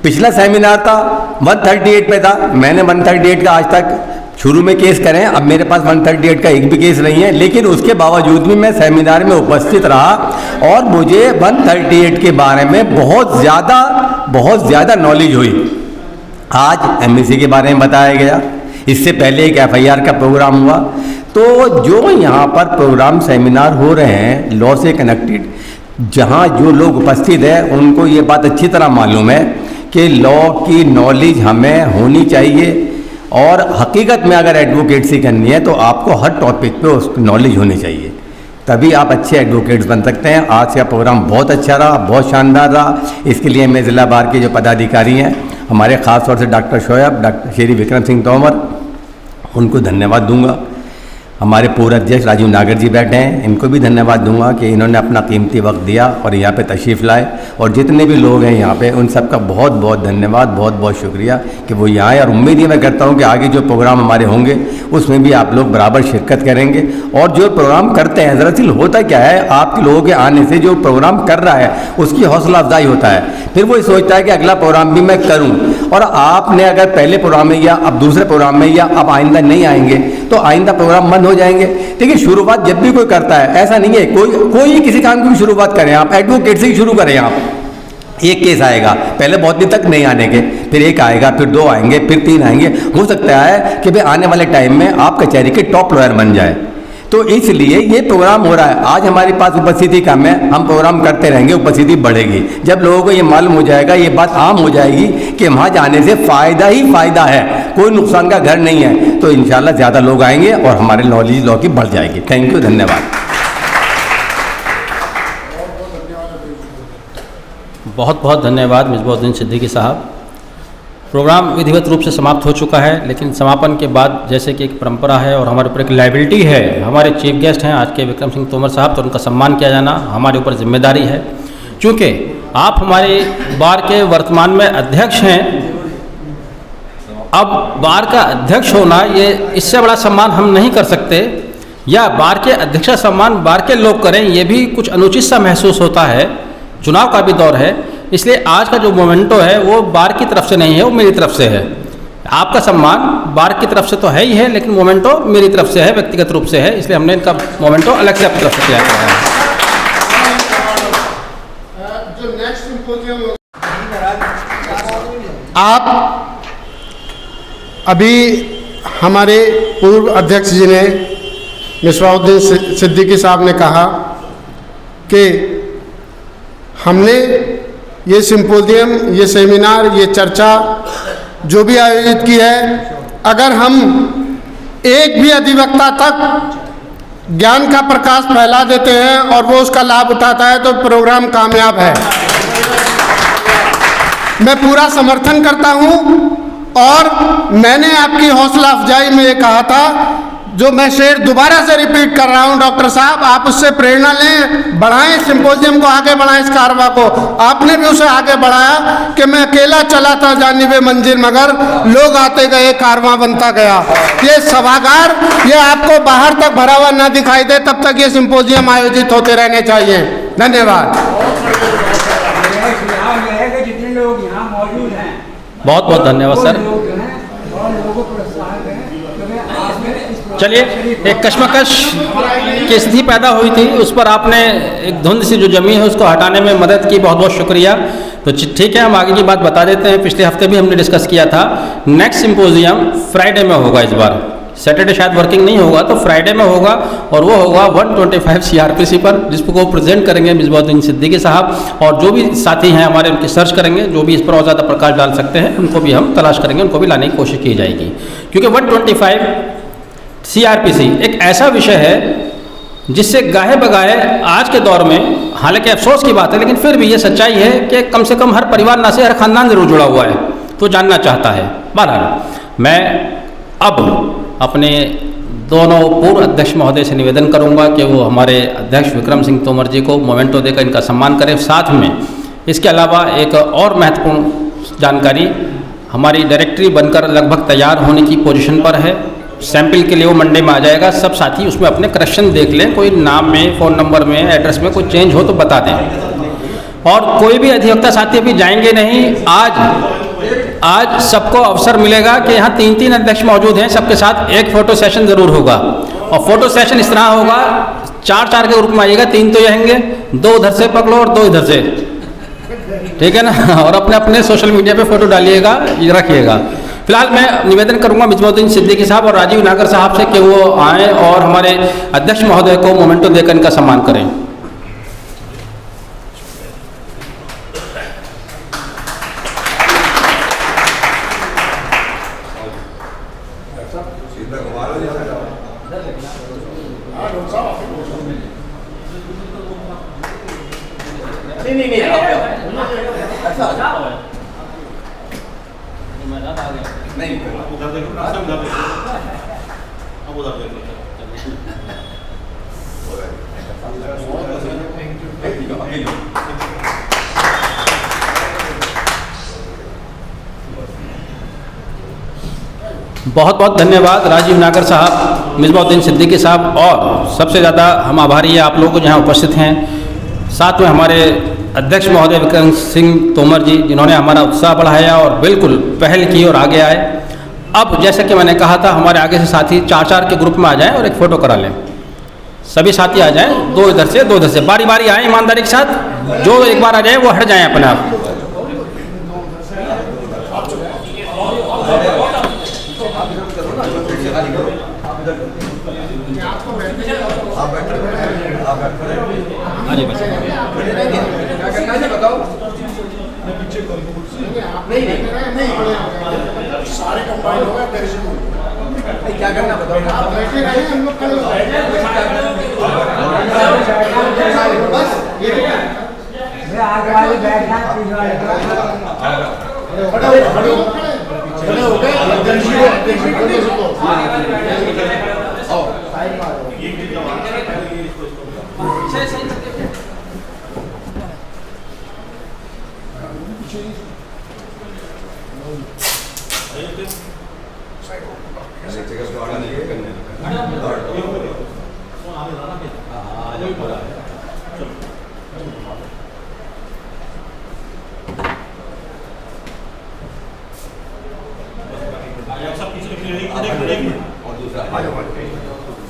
[SPEAKER 8] पिछला सेमिनार था 138 पे था, मैंने 138 का आज तक शुरू में केस करे हैं, अब मेरे पास 138 का एक भी केस नहीं है, लेकिन उसके बावजूद भी मैं सेमिनार में उपस्थित रहा और मुझे 138 के बारे में बहुत ज़्यादा नॉलेज हुई। आज MAC के बारे में बताया गया, इससे पहले एक FIR का प्रोग्राम हुआ। तो जो यहाँ पर प्रोग्राम सेमिनार हो रहे हैं लॉ से कनेक्टेड, जहाँ जो लोग उपस्थित हैं उनको ये बात अच्छी तरह मालूम है कि लॉ की नॉलेज हमें होनी चाहिए। और हकीकत में अगर एडवोकेट्सी करनी है तो आपको हर टॉपिक पे उस नॉलेज होनी चाहिए, तभी आप अच्छे एडवोकेट्स बन सकते हैं। आज का प्रोग्राम बहुत अच्छा रहा, बहुत शानदार रहा। इसके लिए मैं ज़िला बार के जो पदाधिकारी हैं, हमारे ख़ास तौर से डॉक्टर शोएब, डॉक्टर श्री विक्रम सिंह तोमर, उनको धन्यवाद दूंगा। हमारे पूर्व अध्यक्ष राजीव नागर जी बैठे हैं, इनको भी धन्यवाद दूंगा कि इन्होंने अपना कीमती वक्त दिया और यहाँ पे तशरीफ़ लाए। और जितने भी लोग हैं यहाँ पे, उन सब का बहुत बहुत धन्यवाद, बहुत बहुत शुक्रिया कि वो यहाँ आए। और उम्मीद ही मैं करता हूँ कि आगे जो प्रोग्राम हमारे होंगे उसमें भी आप लोग बराबर शिरकत करेंगे। और जो प्रोग्राम करते हैं, दरअसल होता क्या है, आप लोगों के आने से जो प्रोग्राम कर रहा है उसकी हौसला अफजाई होता है, फिर वो सोचता है कि अगला प्रोग्राम भी मैं करूँ। और आपने अगर पहले प्रोग्राम में या अब दूसरे प्रोग्राम में या अब आइंदा नहीं आएंगे तो आइंदा प्रोग्राम मन बंद हो जाएंगे। देखिए शुरुआत जब भी कोई करता है, ऐसा नहीं है कोई किसी काम की भी शुरुआत करें, आप एडवोकेट से ही शुरू करें। आप एक केस आएगा, पहले बहुत दिन तक नहीं आने के, फिर एक आएगा, फिर 2 आएंगे, फिर 3 आएंगे। हो सकता है कि भाई आने वाले टाइम में आप कचहरी के टॉप लॉयर बन जाए। तो इसलिए ये प्रोग्राम हो रहा है। आज हमारे पास उपस्थिति कम है, हम प्रोग्राम करते रहेंगे, उपस्थिति बढ़ेगी। जब लोगों को ये मालूम हो जाएगा, ये बात आम हो जाएगी कि वहाँ जाने से फ़ायदा ही फ़ायदा है, कोई नुकसान का घर नहीं है, तो इंशाल्लाह ज़्यादा लोग आएंगे और हमारी नॉलेज लॉ की बढ़ जाएगी। थैंक यू, धन्यवाद।
[SPEAKER 1] बहुत बहुत धन्यवाद मिसबाहुद्दीन सिद्दीकी साहब। प्रोग्राम विधिवत रूप से समाप्त हो चुका है, लेकिन समापन के बाद जैसे कि एक परंपरा है और हमारे ऊपर एक लाइबिलिटी है, हमारे चीफ गेस्ट हैं आज के विक्रम सिंह तोमर साहब, तो उनका सम्मान किया जाना हमारे ऊपर जिम्मेदारी है। चूँकि आप हमारे बार के वर्तमान में अध्यक्ष हैं, अब बार का अध्यक्ष होना ये इससे बड़ा सम्मान हम नहीं कर सकते, या बार के अध्यक्ष का सम्मान बार के लोग करें, ये भी कुछ अनुचित सा महसूस होता है। चुनाव का भी दौर है, इसलिए आज का जो मोमेंटो है वो बार की तरफ से नहीं है, वो मेरी तरफ से है। आपका सम्मान बार की तरफ से तो है ही है, लेकिन मोमेंटो मेरी तरफ से है, व्यक्तिगत रूप से है, इसलिए हमने इनका मोमेंटो अलग से अपनी तरफ से तैयार किया है।
[SPEAKER 2] जो नेक्स्ट सिंपोजियम आप अभी हमारे पूर्व अध्यक्ष जी ने मिसबाहुद्दीन सिद्दीकी साहब ने कहा कि हमने ये सिंपोजियम, ये सेमिनार, ये चर्चा जो भी आयोजित की है, अगर हम एक भी अधिवक्ता तक ज्ञान का प्रकाश फैला देते हैं और वो उसका लाभ उठाता है तो प्रोग्राम कामयाब है। मैं पूरा समर्थन करता हूँ और मैंने आपकी हौसला अफजाई में ये कहा था, जो मैं शेर दोबारा से रिपीट कर रहा हूं, डॉक्टर साहब आप उससे प्रेरणा लें, बढ़ाएं सिंपोजियम को, आगे बढ़ाएं इस कारवा को। आपने भी उसे आगे बढ़ाया कि मैं अकेला चला था जानिबे मंजिल, मगर लोग आते गए, कारवा बनता गया। ये सभागार ये आपको बाहर तक भरा हुआ ना दिखाई दे, तब तक ये सिंपोजियम आयोजित होते रहने चाहिए। धन्यवाद।
[SPEAKER 5] जितने लोग यहाँ मौजूद हैं,
[SPEAKER 1] बहुत बहुत धन्यवाद सर। चलिए, एक कश्मकश की स्थिति पैदा हुई थी, उस पर आपने एक धुंध सी जो जमी है उसको हटाने में मदद की, बहुत बहुत शुक्रिया। तो ठीक है, हम आगे की बात बता देते हैं। पिछले हफ्ते भी हमने डिस्कस किया था, नेक्स्ट सिंपोजियम फ्राइडे में होगा। इस बार सैटरडे शायद वर्किंग नहीं होगा, तो फ्राइडे में होगा और वो होगा 125 CRPC पर, जिसको प्रेजेंट करेंगे मिसबाहुद्दीन सिद्दीकी साहब, और जो भी साथी हैं हमारे उनकी सर्च करेंगे, जो भी इस पर और ज़्यादा प्रकाश डाल सकते हैं उनको भी हम तलाश करेंगे, उनको भी लाने की कोशिश की जाएगी। क्योंकि 125 CRPC एक ऐसा विषय है जिससे गाहे बगाहे आज के दौर में, हालांकि अफसोस की बात है लेकिन फिर भी ये सच्चाई है कि कम से कम हर परिवार ना से हर खानदान जरूर जुड़ा हुआ है, तो जानना चाहता है। बहरहाल मैं अब अपने दोनों पूर्व अध्यक्ष महोदय से निवेदन करूंगा कि वो हमारे अध्यक्ष विक्रम सिंह तोमर जी को मोमेंटो देकर इनका सम्मान करें। साथ में इसके अलावा एक और महत्वपूर्ण जानकारी, हमारी डायरेक्टरी बनकर लगभग तैयार होने की पोजीशन पर है। सैंपल के लिए वो मंडे में आ जाएगा। सब साथी उसमें अपने करेक्शन देख लें, कोई नाम में, फ़ोन नंबर में, एड्रेस में कोई चेंज हो तो बता दें। और कोई भी अधिवक्ता साथी अभी जाएंगे नहीं। आज सबको अवसर मिलेगा कि यहाँ 3 अध्यक्ष मौजूद हैं, सबके साथ एक फ़ोटो सेशन ज़रूर होगा। और फोटो सेशन इस तरह होगा, 4 के ग्रुप में आइएगा, 3 तो रहेंगे, 2 उधर से पकड़ो और 2 इधर से, ठीक है ना। और अपने अपने सोशल मीडिया पे फ़ोटो डालिएगा, रखिएगा। फिलहाल मैं निवेदन करूंगा मिसबाहुद्दीन सिद्दीकी साहब और राजीव नागर साहब से कि वो आएँ और हमारे अध्यक्ष महोदय को मोमेंटो देकर इनका सम्मान करें। बहुत बहुत धन्यवाद राजीव नागर साहब, मिसबाहुद्दीन सिद्दीकी साहब, और सबसे ज़्यादा हम आभारी हैं आप लोगों को जहाँ उपस्थित हैं। साथ में हमारे अध्यक्ष महोदय विक्रम सिंह तोमर जी, जिन्होंने हमारा उत्साह बढ़ाया और बिल्कुल पहल की और आगे आए। अब जैसे कि मैंने कहा था, हमारे आगे से साथी 4-4 के ग्रुप में आ जाएं और एक फ़ोटो करा लें। सभी साथी आ जाएं, 2 इधर से 2 इधर से, बारी बारी आए ईमानदारी के साथ। जो एक बार आ जाए वो हट जाएं अपने आप।
[SPEAKER 7] सारे कंबाइन हो गए
[SPEAKER 2] क्या करना बताओ। आप बैठे रहे, हम लोग खड़े हो गए। बस मैं आगे वाले बैठा, पीछे वाले खड़े हो गए।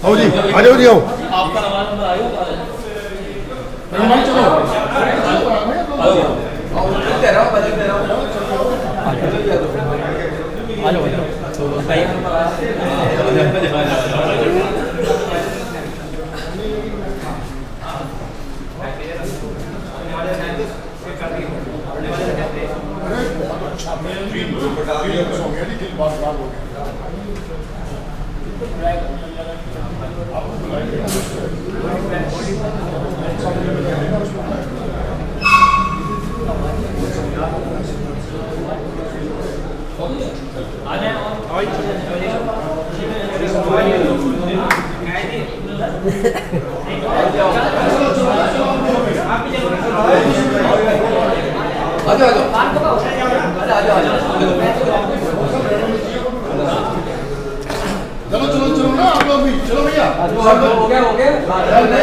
[SPEAKER 2] आओ जी, आ जाओ जी, आओ।
[SPEAKER 4] आपका नाम नंबर आयो चलो ना आप लोग भी, चलो भैया। हो गया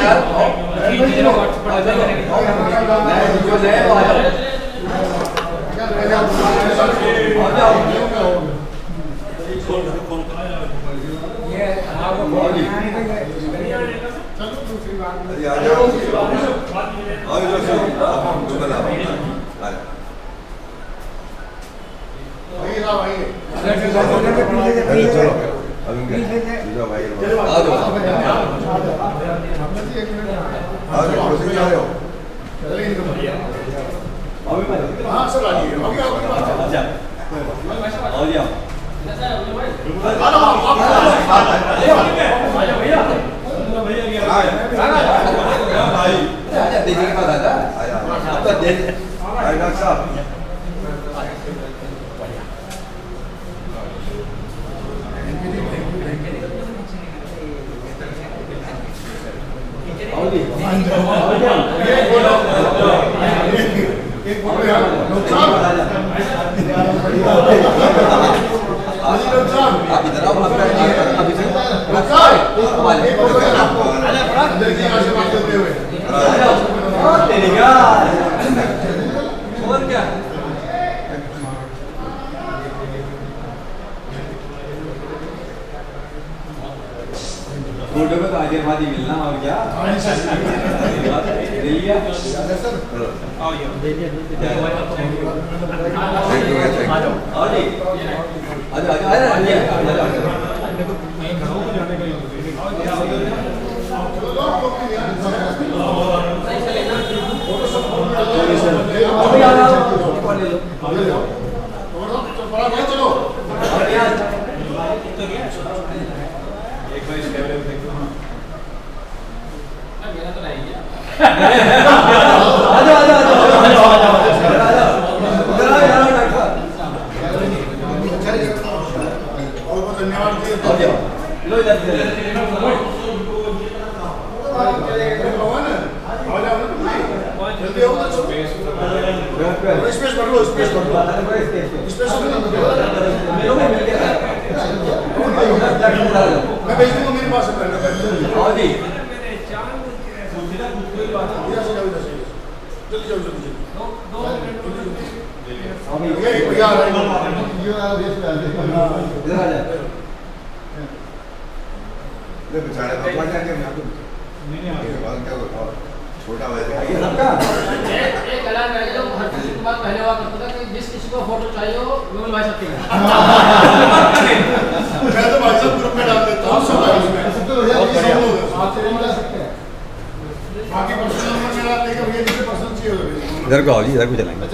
[SPEAKER 9] फोटो में तो आशीर्वाद ही मिलना और क्या ले लिया आओ ये आओ जी
[SPEAKER 7] मैं भेज दूंगा मेरे पास जल्दी
[SPEAKER 9] छोटा वैसे
[SPEAKER 4] एक ऐलान कर दो, हर किसी के पास पहले हुआ करता था कि जिस किसी को फोटो चाहिए हो विमल भाई सकते हैं।
[SPEAKER 7] मैं तो भाई साहब ग्रुप में डाल देता हूँ सब है उसमें। बाकी पर्सनल नंबर मेरा लेके भैया जिसे पर्सनल चाहिए
[SPEAKER 8] इधर को आओ जी, इधर को चलाएंगे।